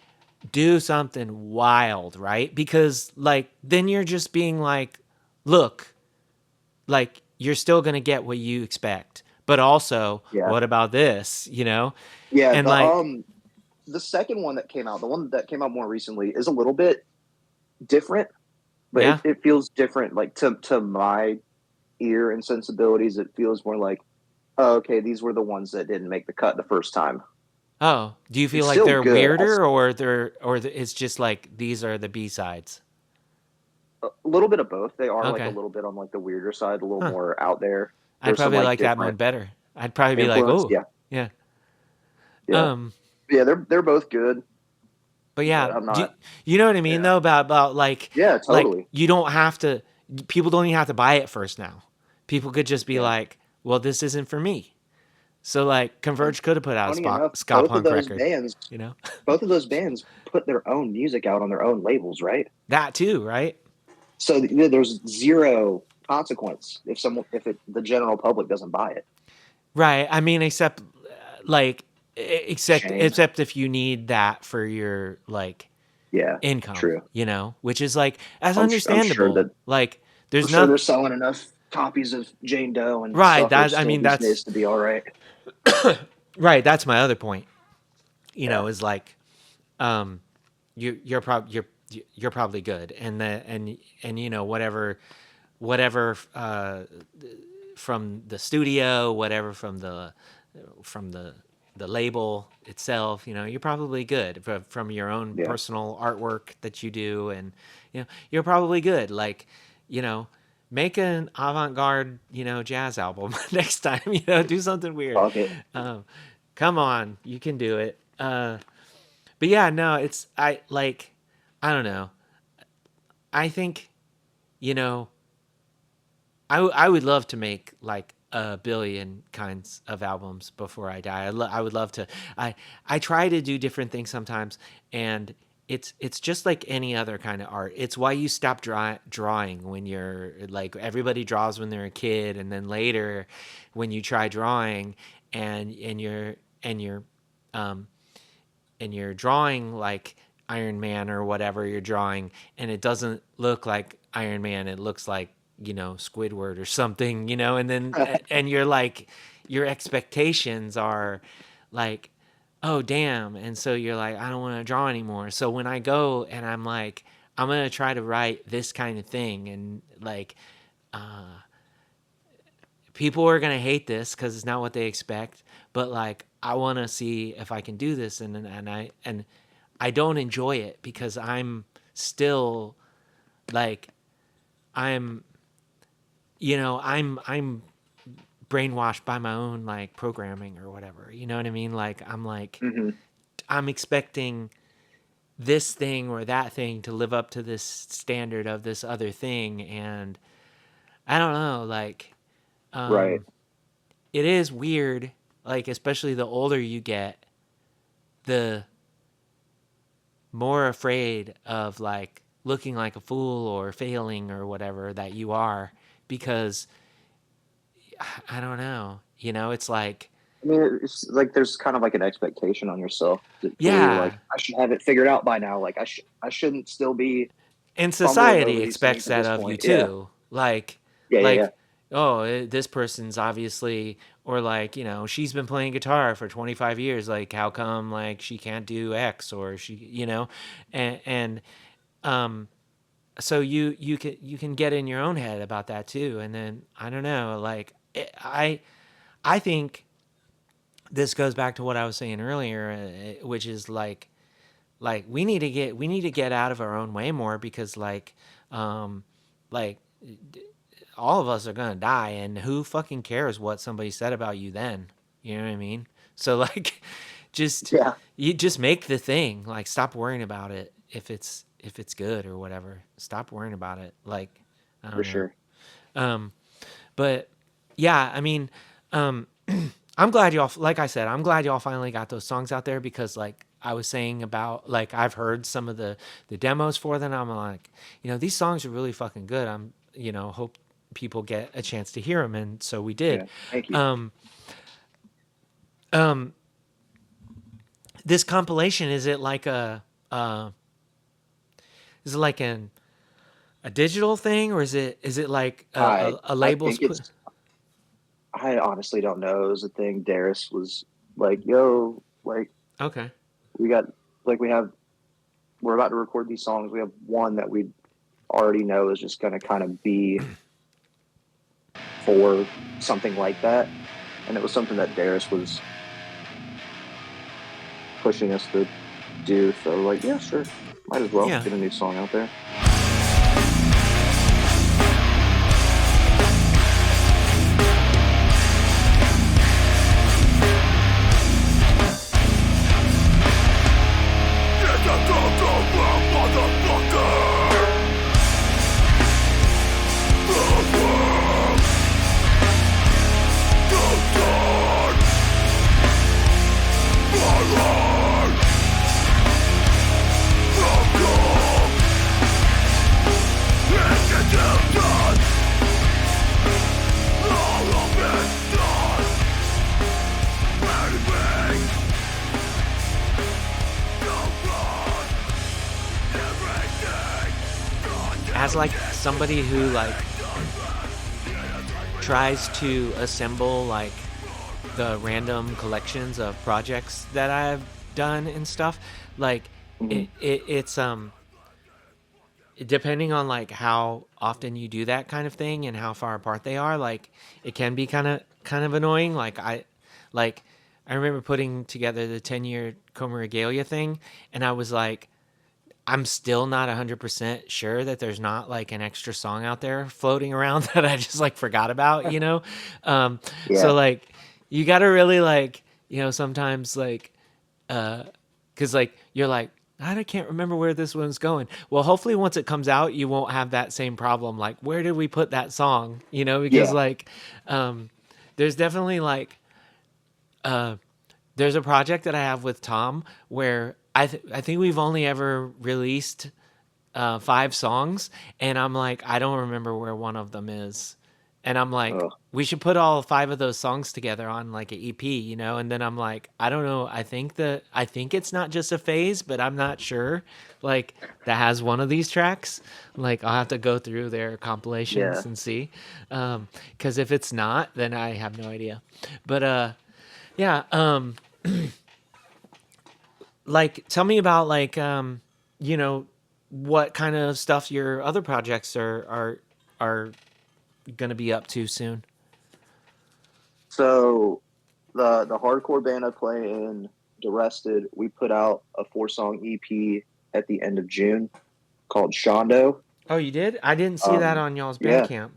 do something wild, right? Because like then you're just being like, look, like you're still going to get what you expect. But also, Yeah. what about this, you know? Yeah. And like, The second one that came out, the one that came out more recently, is a little bit different, but yeah. it feels different. Like to my ear and sensibilities, it feels more like, oh, okay, these were the ones that didn't make the cut the first time. Oh, do you feel It's like still they're good. weirder or it's just like these are the B-sides? A little bit of both. They are like a Okay. little bit on like the weirder side, a little Huh. more out there. I'd There's some probably like like that one different better. I'd probably be like, influence. "Oh, Yeah, yeah." yeah, Um, yeah. They're both good, but but yeah, I'm do not. you know what I mean Yeah, though about yeah, like totally. you don't have to people don't even have to buy it first now. People could just be Yeah. like, "Well, this isn't for me." So like And Converge could have put out a funny enough, ska punk record, you know? both of those bands put their own music out on their own labels, right? That too, right? So there's zero consequence if the general public doesn't buy it. Right. I mean, except like except Shame. except if you need that for your like Yeah, income, true. you know, which is like that's I'm sure understandable. that Like I'm there's sure not they're selling enough copies of Jane Doe and right. Suffrage That I still mean these days that's to be all right. right. That's my other point. You Yeah, know, is like you're probably good, and and you know whatever from the studio, whatever from the label itself, you know, you're probably good from your own yeah, personal artwork that you do, and you know, you're probably good. Like, you know, make an avant-garde, you know, jazz album next time. You know, do something weird. fuck it. Um, come on, you can do it. But yeah, no, it's I don't know. I think you know I would love to make like a billion kinds of albums before I die. I would love to. I try to do different things sometimes, and it's just like any other kind of art. It's why you stop drawing when you're like everybody draws when they're a kid, and then later when you try drawing and um you're drawing like Iron Man or whatever you're drawing, and it doesn't look like Iron Man. It looks like, you know, Squidward or something, you know, and then and you're like your expectations are like, oh damn, and so you're like, I don't want to draw anymore. So when I go and I'm like, I'm gonna try to write this kind of thing, and like people are gonna hate this because it's not what they expect, but like I want to see if I can do this, and I don't enjoy it because I'm still like I'm you know I'm brainwashed by my own like programming or whatever, you know what I mean? Like Hmm. I'm expecting this thing or that thing to live up to this standard of this other thing, and I don't know, like Right. it is weird, like especially the older you get, the more afraid of like looking like a fool or failing or whatever that you are, because I don't know, you know, it's like I mean, it's like there's kind of like an expectation on yourself to where you're like, yeah, I should have it figured out by now. Like I shouldn't still be and fumbling society over these expects things at that this of you point. Yeah, too, yeah, yeah, yeah. like oh this person's obviously, or like, you know, she's been playing guitar for 25 years, like how come like she can't do X, or she, you know, and so you can get in your own head about that too, and then I don't know, like I think this goes back to what I was saying earlier, which is like we need to get out of our own way more, because um like all of us are gonna die, and who fucking cares what somebody said about you then, you know what I mean? So like just Yeah, you just make the thing, like stop worrying about it if it's good or whatever, stop worrying about it, like I for don't know. sure. But yeah, I mean, I'm glad y'all, like I said, I'm glad y'all finally got those songs out there because, like I was saying about, like, I've heard some of the demos for them. I'm like, these songs are really fucking good. Hope people get a chance to hear them, and so we did. Yeah, thank you. Um, um, this compilation, is it like a digital thing, or is it like a I label's think put? I honestly don't know. It was a thing. Darius was like, "Yo, like Okay. we got like we're about to record these songs. We have one that we already know is just going to kind of be for something like that." And it was something that Darius was pushing us to do. So like, yeah, sure, might as well Yeah. get a new song out there. As like somebody who like tries to assemble like the random collections of projects that I've done and stuff, like Mm-hmm. it's depending on like how often you do that kind of thing and how far apart they are, like it can be kind of annoying. Like I remember putting together the 10-year Coma Regalia thing, and I was like, I'm still not 100% sure that there's not like an extra song out there floating around that I just like forgot about. So Yeah, like you got to really like, sometimes like, cause like you're like, I can't remember where this one's going. Well, hopefully once it comes out, you won't have that same problem. Like, where did we put that song? Because yeah, like, there's definitely like, there's a project that I have with Tom where I think we've only ever released 5 songs, and I'm like, I don't remember where one of them is, and I'm like, oh, we should put all 5 of those songs together on like an EP. And then I'm like, I don't know, I think it's not just a phase, but I'm not sure, like that has one of these tracks. Like I'll have to go through their yeah. compilations and see, because if it's not, then I have no idea. But yeah, like tell me about like you know what kind of stuff your other projects are gonna be up to soon. So the hardcore band I play in, Durrested, we put out a 4-song EP at the end of June called Shondo. Oh, you did? I didn't see that Um, on y'all's yeah, Bandcamp.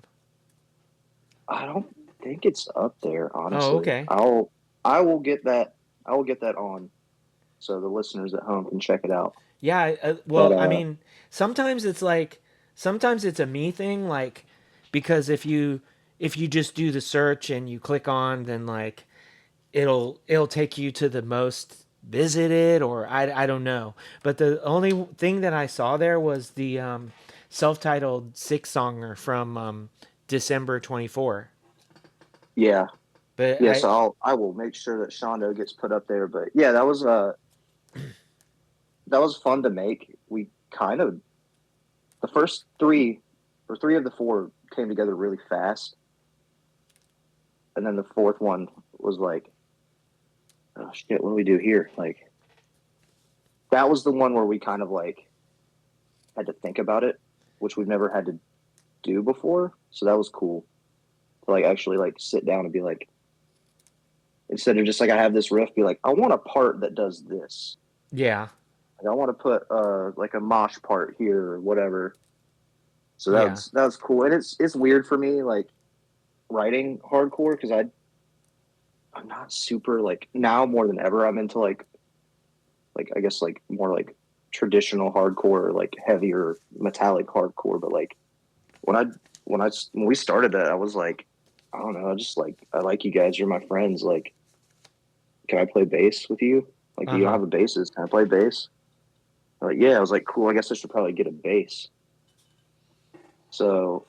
I don't think it's up there, Oh, honestly. okay. I will get that. I will get that on, so the listeners at home can check it out. Yeah, But well, I mean, sometimes it's like sometimes it's a me thing, like because if you just do the search and you click on, then like it'll take you to the most visited, or I don't know. But the only thing that I saw there was the self-titled 6-songer from December 24. yeah, But yeah. So I will make sure that Shondo gets put up there. But yeah, that was fun to make. We kind of the first 3 of the 4 came together really fast, and then the 4th one was like, oh shit, what do we do here? Like that was the one where we kind of like had to think about it, which we've never had to do before. So that was cool to like actually like sit down and be like, instead of just like I have this riff, be like, I want a part that does this. yeah, Like, I want to put like a mosh part here or whatever. So yeah, that was cool, and it's weird for me like writing hardcore because I'm not super like now more than ever I'm into like I guess like more like traditional hardcore, like heavier metallic hardcore. But like when when we started that, I was like, I don't know, I just like I like you guys, you're my friends. Like can I play bass with you? Like, do you Uh-huh. have a bassist? Can I play bass? Like, yeah. I was like, cool. I guess I should probably get a bass. So,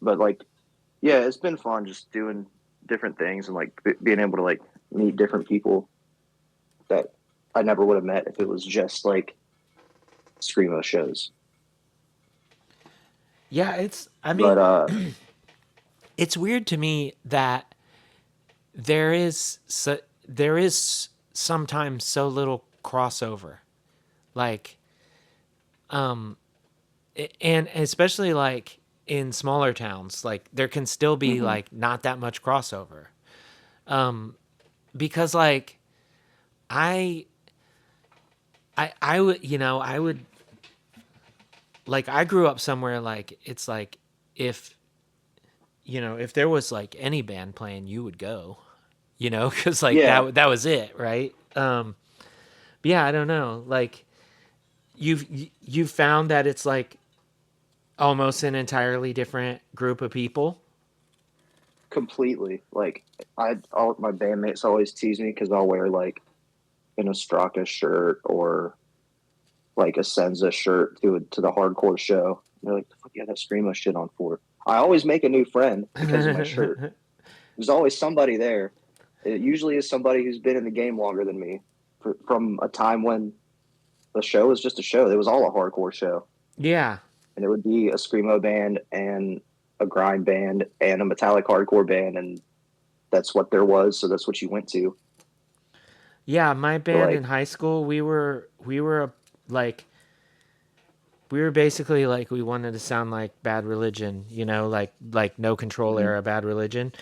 but like, yeah, it's been fun just doing different things and like being able to like meet different people that I never would have met if it was just like screamo shows. Yeah, I But mean, it's weird to me that there is sometimes so little crossover. Like and especially like in smaller towns, like there can still be mhm. like not that much crossover. Because like I I would, I would, like, I grew up somewhere like it's like if if there was like any band playing, you would go, because like Yeah, that was it, right? But yeah, I don't know. Like you've found that it's like almost an entirely different group of people. completely. Like all my bandmates always tease me because I'll wear like an Ostraka shirt or like a Senza shirt to the hardcore show. And they're like, "The fuck you got that screamo shit on for?" I always make a new friend because of my shirt. There's always somebody there. It usually is somebody who's been in the game longer than me from a time when the show was just a show. It was all a hardcore show, Yeah. and there would be a screamo band and a grind band and a metallic hardcore band, and that's what there was. So that's what you went to. Yeah, my So band in like, high school, like we were basically like we wanted to sound like Bad Religion, like No Control mhm. era Bad Religion,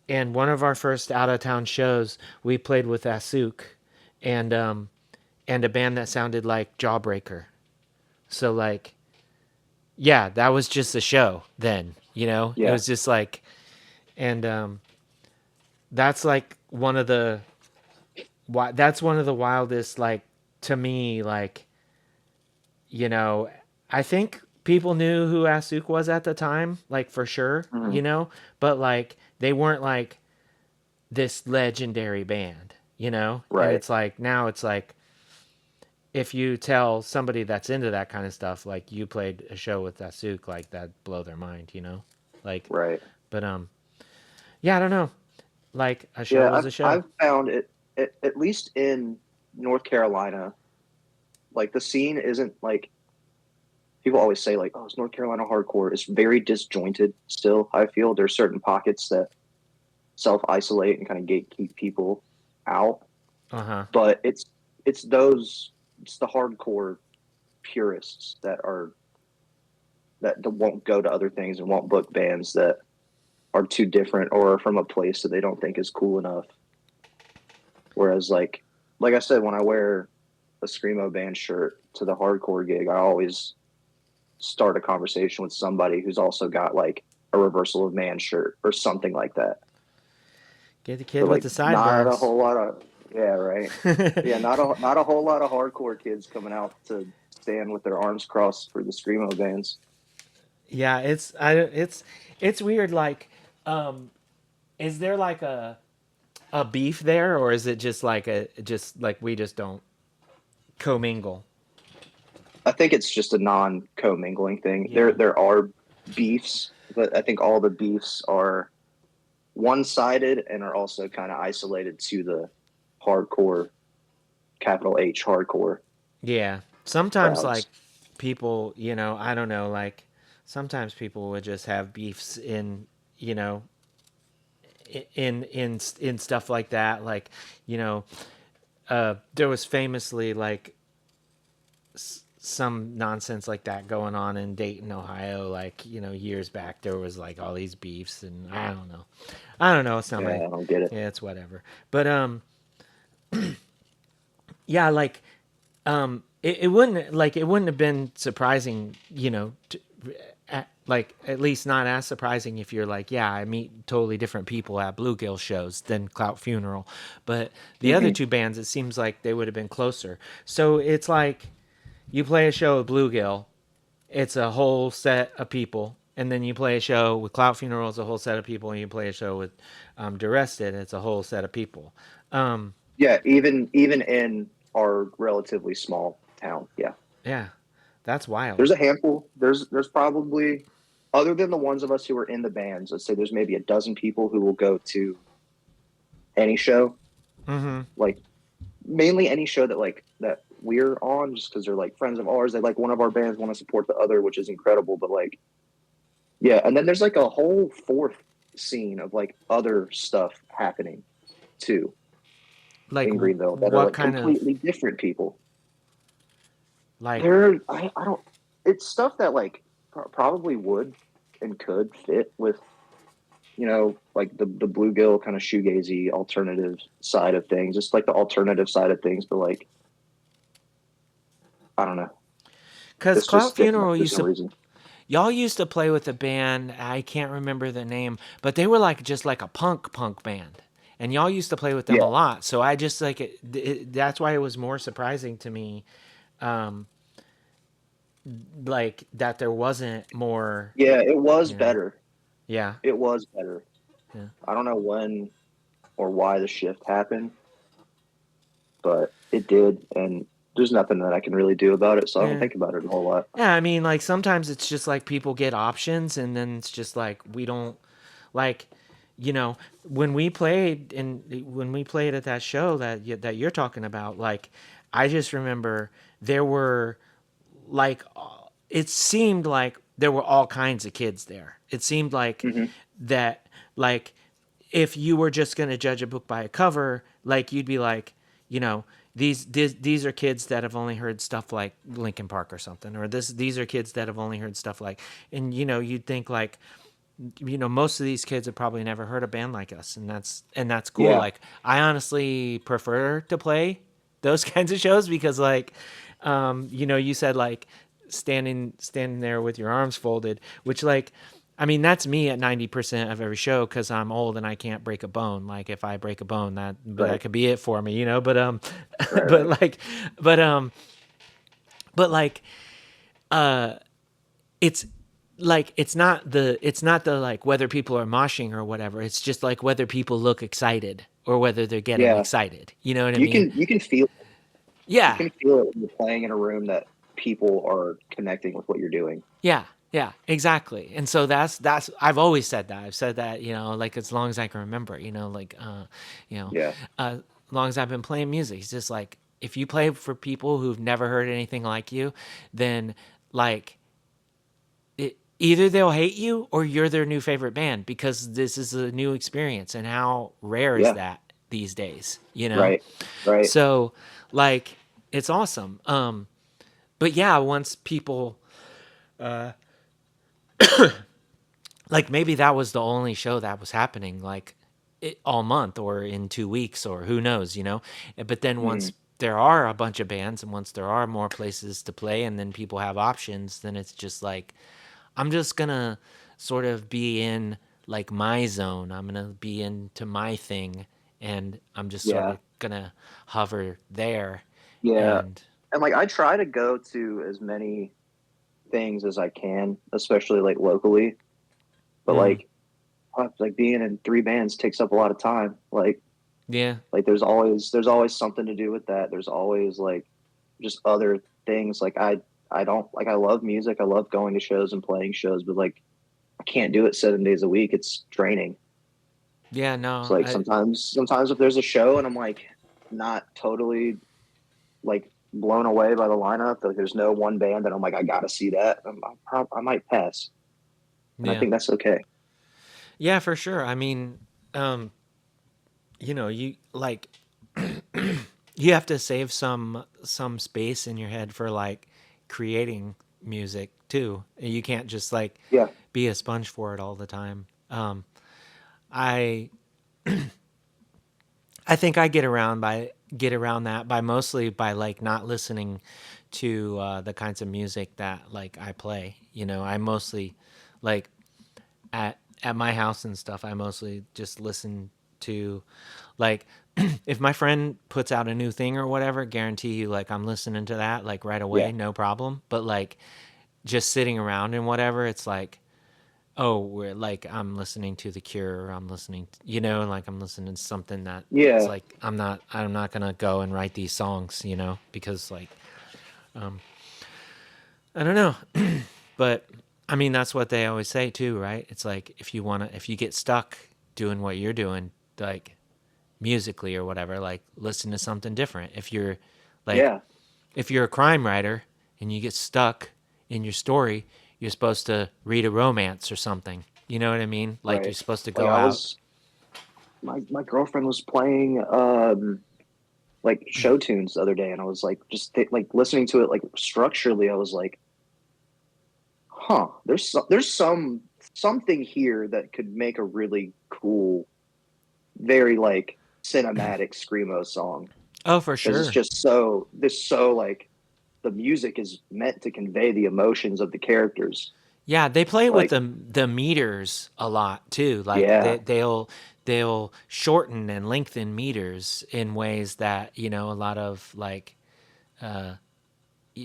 and one of our first out of town shows we played with Asuk, and a band that sounded like Jawbreaker. So like, yeah, that was just a show then. It Yeah, was just like, and that's like that's one of the wildest, like, to me, like, you know, I think people knew who Asuk was at the time, like, for sure, mhm. but like they weren't like this legendary band, and Right. it's like now it's like if you tell somebody that's into that kind of stuff, like you played a show with Asuk, like that blow their mind, like, Right. but yeah, I don't know, like a show Yeah, was a show. I've found at least in North Carolina, like the scene isn't like people always say like, oh, it's North Carolina hardcore. It's very disjointed still. I feel there's certain pockets that self isolate and kind of gatekeep people out, Uh-huh. but it's the hardcore purists that won't go to other things and won't book bands that are too different or from a place that they don't think is cool enough. Whereas like I said, when I wear a screamo band shirt to the hardcore gig, I always start a conversation with somebody who's also got like a reversal of man shirt or something like that. Get the So kid with like the not a sideburns. whole lot of yeah, right. Yeah, not a whole lot of hardcore kids coming out to stand with their arms crossed for the screamo bands. Yeah, it's weird. Like, is there like a beef there, or is it just like we just don't commingle? I think it's just a non commingling thing. Yeah. There are beefs, but I think all the beefs are one sided and are also kind of isolated to the hardcore, capital H hardcore Yeah. Sometimes like crowds. people, I don't know, like sometimes people would just have beefs in, you know, in stuff like that. Like, you know, there was famously like some nonsense like that going on in Dayton, Ohio. Like, years back, there was like all these beefs, and I don't know. I don't know. It's not Yeah, my. I don't get it. Yeah, it's whatever. But yeah, like it wouldn't have been surprising, like at least not as surprising if you're like, yeah, I meet totally different people at Bluegill shows than Clout Funeral. But the other Mm-hmm. two bands, it seems like they would have been closer. So it's like you play a show at Bluegill, it's a whole set of people, And then you play a show with Clout Funeral, it's a whole set of people, and you play a show with Durrested, it's a whole set of people. Um, Yeah, even in our relatively small town, yeah. yeah, that's wild. There's a handful. There's probably, other than the ones of us who are in the bands, let's say there's maybe a dozen people who will go to any show, Mm-hmm. like mainly any show that that we're on, just because they're like friends of ours. They like one of our bands, want to support the other, which is incredible. But like, yeah, and then there's like a whole fourth scene of like other stuff happening too Like, in Greenville that are what like kind of, completely different people. like, I don't. It's stuff that like probably would and could fit with, like the bluegill kind of shoegazy alternative side of things, just like the alternative side of things. But like, I don't know. because It's Clout just different Funeral for used some to, reason. y'all used to play with a band, I can't remember the name, but they were like just like a punk band. And y'all used to play with them Yeah, a lot. So I just like that's why it was more surprising to me, um, like that there wasn't more, yeah. It was you know. better. Yeah. It was better. Yeah. I don't know when or why the shift happened, but it did, and there's nothing that I can really do about it. So I don't Yeah. think about it a whole lot. Yeah, I mean, like sometimes it's just like people get options, and then it's just like we don't like, you know, when we played at that show that you're talking about. Like, I just remember there were like it seemed like there were all kinds of kids there. It seemed like Hmm. that like if you were just going to judge a book by a cover, like you'd be like, you know, these are kids that have only heard stuff like Linkin Park or something, or these are kids that have only heard stuff like, and you'd think like, most of these kids have probably never heard a band like us, and that's cool. Yeah, Like, I honestly prefer to play those kinds of shows because like, you said like standing there with your arms folded, which like, I mean, that's me at 90% of every show because I'm old and I can't break a bone. Like, if I break a bone, that right, could be it for me. But right, but right. like, but but like, it's like it's not the like whether people are moshing or whatever. It's just like whether people look excited or whether they're getting Yeah, excited. You know what I you mean? can feel you Yeah. can feel it when you're playing in a room that people are connecting with what you're doing. Yeah, yeah, exactly. And so that's I've always said that. I've said that, like as long as I can remember, like you know, Yeah, as long as I've been playing music. It's just like if you play for people who've never heard anything like you, then like either they'll hate you or you're their new favorite band because this is a new experience and how rare is yeah, that these days? right, right. So like it's awesome. But yeah, once people like maybe that was the only show that was happening like all month or in 2 weeks or who knows. But then once Mm, there are a bunch of bands and once there are more places to play and then people have options, then it's just like I'm just gonna sort of be in like my zone. I'm gonna be into my thing and I'm just sort yeah, of gonna hover there. yeah. And And like I try to go to as many things as I can, especially like locally. But mm, like being in three bands takes up a lot of time. yeah, Like there's always something to do with that. There's always like just other things. Like I don't like I love music. I love going to shows and playing shows, but like I can't do it 7 days a week. It's draining. yeah, It's no, like sometimes if there's a show and I'm like not totally like blown away by the lineup, like there's no one band that I'm like I gotta see that. I might pass, and I yeah, think that's okay. yeah, for sure. I mean, um, you like you have to save some space in your head for like creating music too. You can't just like Yeah, be a sponge for it all the time. I I think I get around that by mostly by like not listening to the kinds of music that like I play. I mostly like at my house and stuff. I mostly just listen to like if my friend puts out a new thing or whatever, guarantee you like I'm listening to that like right yeah, away, no problem. But like just sitting around and whatever, it's like Oh, where like I'm listening to The Cure, or I'm listening, like I'm listening to something that it's Yeah, like I'm not gonna go and write these songs, because like I don't know, but I mean that's what they always say too, right? It's like if you get stuck doing what you're doing, like musically or whatever, like listen to something different. Like yeah, if you're a crime writer and you get stuck in your story, you're supposed to read a romance or something. You know what I mean? Like you're right. supposed to Like go out. my girlfriend was playing like show tunes the other day, and I was like, like listening to it like structurally, I was like, huh, there's something here that could make a really cool, very like cinematic screamo song, Oh, for because it's sure. just so like the music is meant to convey the emotions of the characters. Yeah, they play with Like, the meters a lot too. Like yeah, they'll shorten and lengthen meters in ways that a lot of like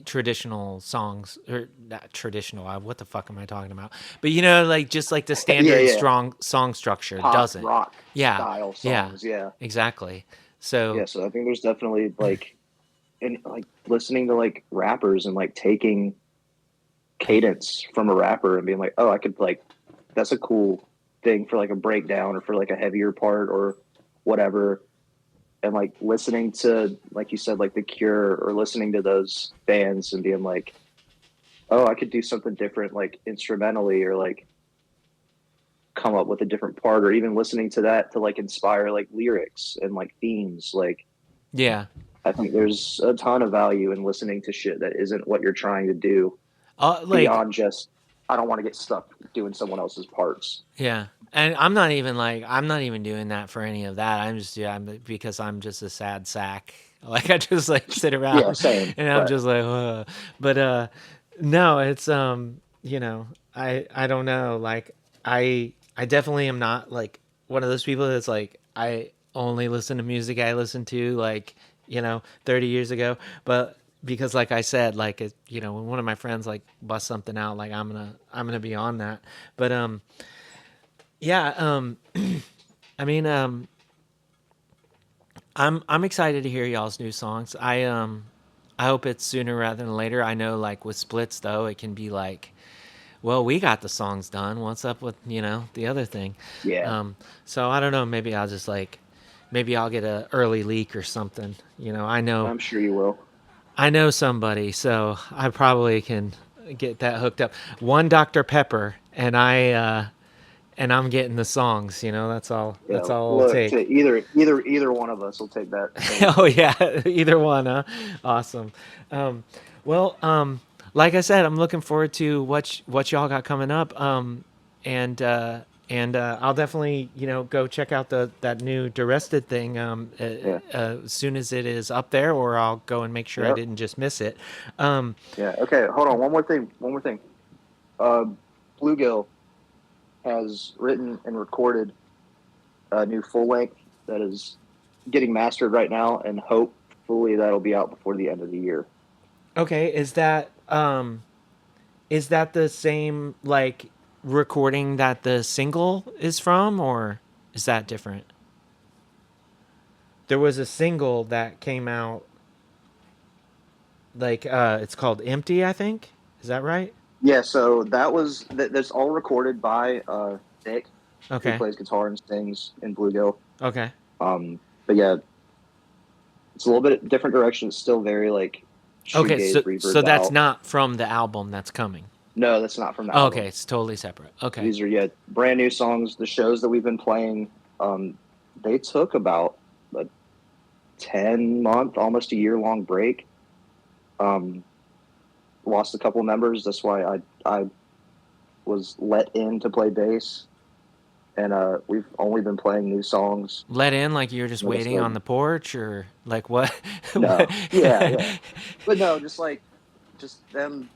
traditional songs, or not traditional, what the fuck am I talking about, but like just like the yeah, standard yeah, strong song structure pop doesn't. rock Yeah, style yeah, songs. Yeah, exactly. So yeah. So I think there's definitely like, and like listening to like rappers and like taking cadence from a rapper and being like, oh, I could like, that's a cool thing for like a breakdown or for like a heavier part or whatever. And like listening to, like you said, like The Cure, or listening to those bands and being like, oh, I could do something different, like instrumentally, or like come up with a different part, or even listening to that to like inspire like lyrics and like themes. Like, yeah, I think there's a ton of value in listening to shit that isn't what you're trying to do, like beyond just, I don't want to get stuck doing someone else's parts. yeah. And I'm not even doing that for any of that. Because I'm just a sad sack. Like I just like sit Yeah, around same. and I'm But just like, but no, it's I don't know. Like I definitely am not like one of those people that's like I only listen to music I listened to like 30 years ago. But because like I said, like when one of my friends like busts something out, like I'm gonna be on that. But yeah, I mean, I'm excited to hear y'all's new songs. I hope it's sooner rather than later. I know like with splits though, it can be like, well, we got the songs done. What's up with the other thing? yeah, So I don't know. Maybe I'll get a early leak or something. I'm sure you will. I know somebody, so I probably can get that hooked up. One Dr. Pepper, and I'm getting the songs. That's all. Yeah, That's all it'll look, to take. either one of us will take that same. Oh yeah, either one, huh? Awesome. Um, well, like I said, I'm looking forward to what y'all got coming up. And I'll definitely go check out that new Durrested thing Yeah, as soon as it is up there, or I'll go and make sure I yep, didn't just miss it. Um, yeah. Okay, hold on. One more thing. Uh, Bluegill has written and recorded a new full length that is getting mastered right now, and hopefully that'll be out before the end of the year. okay, is that the same like recording that the single is from, or is that different? There was a single that came out like it's called Empty, I think. Is that right? Yeah, so that's all recorded by Nick, who Okay. plays guitar and sings in Bluegill. Okay. But yeah, it's a little bit different direction. It's still very like Okay, shoegaze, so reverbed that's out. not from the album that's coming. No, that's not from the Oh, okay, album. it's totally separate. Okay. These are, yeah, brand new songs. The shows that we've been playing, they took about a 10-month, almost a year long break. Um, Lost a couple members. That's why I was let in to play bass, and we've only been playing new songs. Let in like you're just Like I waiting on said, the porch, or like what? What? no, yeah, yeah, but no, just them.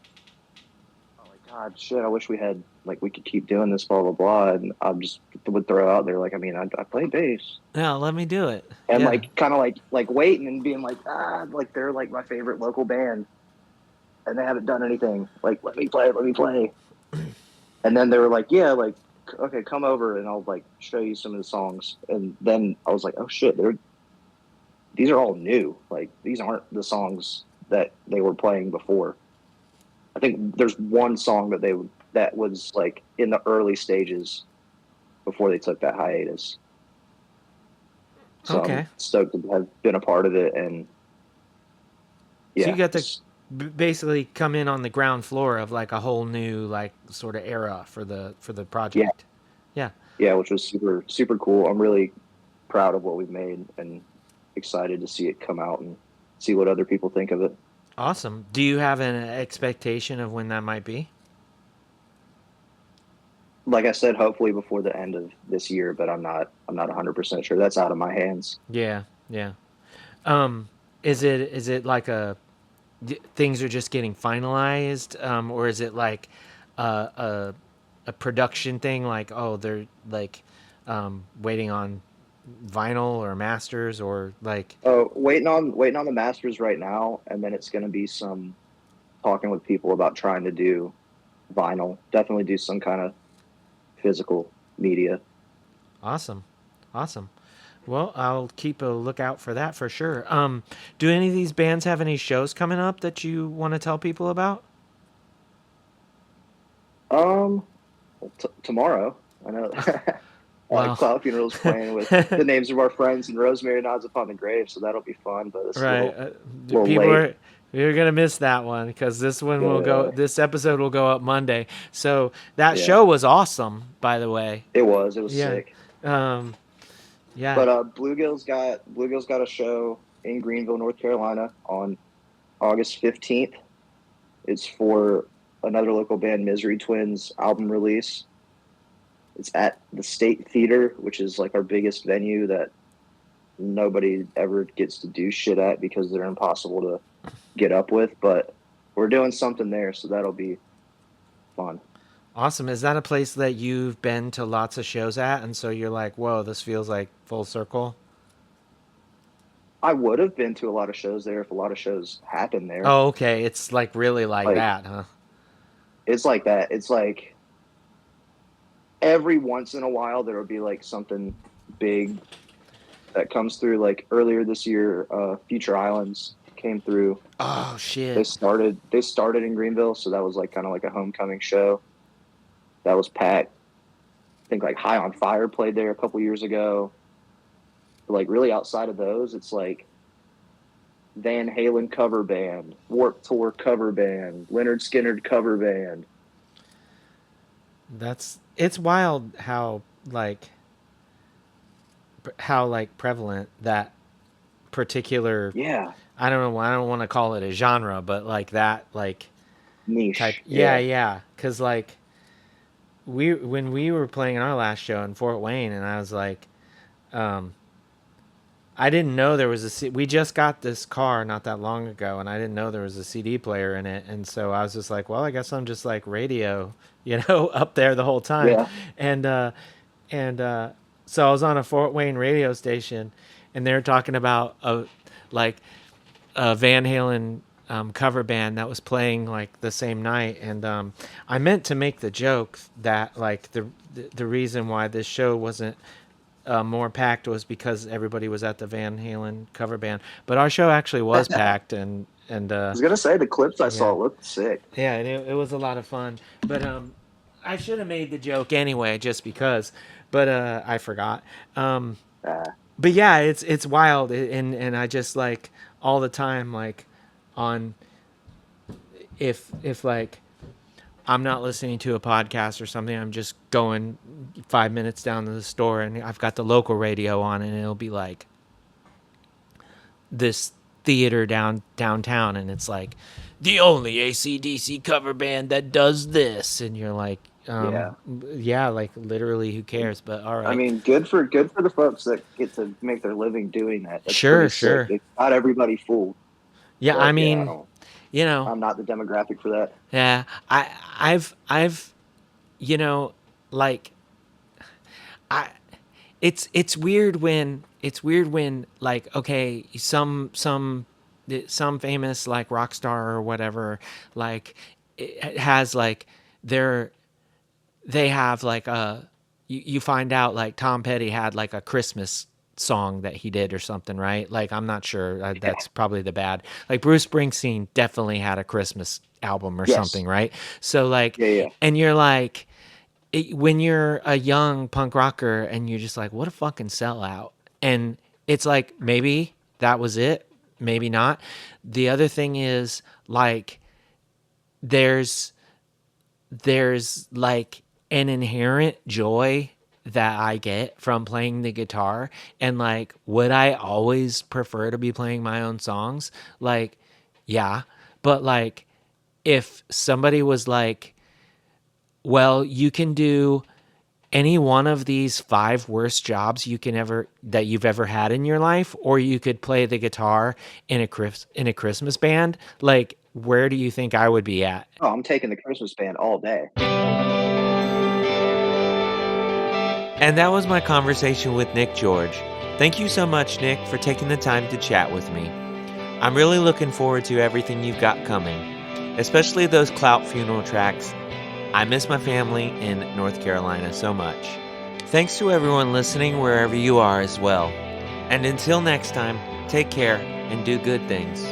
Oh my god, shit! I wish we had, like, we could keep doing this, blah blah blah. And I just would throw out there like, I mean, I play bass, No, let me do it. and Yeah. like kind of like waiting and being like, like they're like my favorite local band, and they haven't done anything. Like, let me play, let me play. And then they were like, yeah, like, okay, come over and I'll like show you some of the songs. And then I was like, oh shit, these are all new. Like these aren't the songs that they were playing before. I think there's one song that was like in the early stages before they took that hiatus. So I'm Okay. stoked to have been a part of it, and So you yeah, got to just basically come in on the ground floor of like a whole new like sort of era for the yeah, project. Yeah. yeah, which was super cool. I'm really proud of what we've made and excited to see it come out and see what other people think of it. Awesome. Do you have an expectation of when that might be? Like I said, hopefully before the end of this year, but I'm not 100% sure. That's out of my hands. Yeah. Yeah. Um, is it like things are just getting finalized, or is it like uh, a a production thing? Like, oh, they're like waiting on vinyl or masters or like. Oh, waiting on the masters right now, and then it's going to be some talking with people about trying to do vinyl. Definitely do some kind of physical media. Awesome, awesome. Well, I'll keep a lookout for that for sure. Do any of these bands have any shows coming up that you want to tell people about? Um, Tomorrow, I know Well, Clout Funeral's playing with the names of our friends and Rosemary Nods Upon the Grave, so that'll be fun. But it's a right. little People late. are you're gonna miss that one because this one will go. Uh, This episode will go up Monday. So that yeah, show was awesome, by the way. it was Yeah, sick. um, yeah. But Bluegill's got a show in Greenville, North Carolina, on August 15th. It's for another local band, Misery Twins album release. It's at the State Theater, which is like our biggest venue that nobody ever gets to do shit at because they're impossible to get up with. But we're doing something there, so that'll be fun. Awesome. Is that a place that you've been to lots of shows at, and so you're like, whoa, this feels like full circle? I would have been to a lot of shows there if a lot of shows happened there. Oh, okay. It's like really like Like that, huh? it's like that. It's like every once in a while there will be like something big that comes through. Like earlier this year, Future Islands came through. Oh They shit. started they started in Greenville, so that was like kind of like a homecoming show. That was packed. I think like High on Fire played there a couple years ago. But like really outside of those, it's like Van Halen cover band, Warped Tour cover band, Leonard Skinner cover band. That's it's wild like how like prevalent that particular Yeah, I don't want to call it a genre, but like that like type. niche. Yeah, Yeah, yeah, cuz like we when we were playing our last show in Fort Wayne and I was like um I didn't know there was we just got this car not that long ago and I didn't know there was a CD player in it and so I was just like, well, I guess I'm just like radio, up there the whole time. yeah. And and so I was on a Fort Wayne radio station and they're talking about like a Van Halen cover band that was playing like the same night, and I meant to make the joke that like the reason why this show wasn't more packed was because everybody was at the Van Halen cover band, but our show actually was I packed, and was gonna say the clips I saw yeah, looked sick. yeah, and it was a lot of fun. But I should have made the joke anyway, just because, but I forgot. Um, Uh, but yeah, it's wild, and I just like all the time like on if like I'm not listening to a podcast or something, I'm just going 5 minutes down to the store and I've got the local radio on and it'll be like this theater downtown and it's like the only ACDC cover band that does this and you're like yeah. yeah, like literally who cares, but all I right. mean, good for the folks that get to make their living doing that. That's Sure, pretty sick. sure. It got everybody fooled, Yeah, I but yeah, mean, you know, I'm not the demographic for that. yeah, I've you know, like I it's weird when like okay some famous like rock star or whatever like it has like their they have like you find out like Tom Petty had like a Christmas song that he did or something, right? Like I'm not sure. Yeah. That's probably the bad. Like Bruce Springsteen definitely had a Christmas album or Yes. something, right? So like, Yeah. Yeah. and you're like, when you're a young punk rocker and you're just like, what a fucking sellout. And it's like, maybe that was it, maybe not. The other thing is like, there's like an inherent joy that I get from playing the guitar. And like, would I always prefer to be playing my own songs? Like, yeah. But like, if somebody was like, well, you can do any one of these 5 worst jobs that you've ever had in your life, or you could play the guitar in a Christmas band, like, where do you think I would be at? Oh, I'm taking the Christmas band all day. And that was my conversation with Nick George. Thank you so much, Nick, for taking the time to chat with me. I'm really looking forward to everything you've got coming, especially those Clout funeral tracks. I miss my family in North Carolina so much. Thanks to everyone listening wherever you are as well. And until next time, take care and do good things.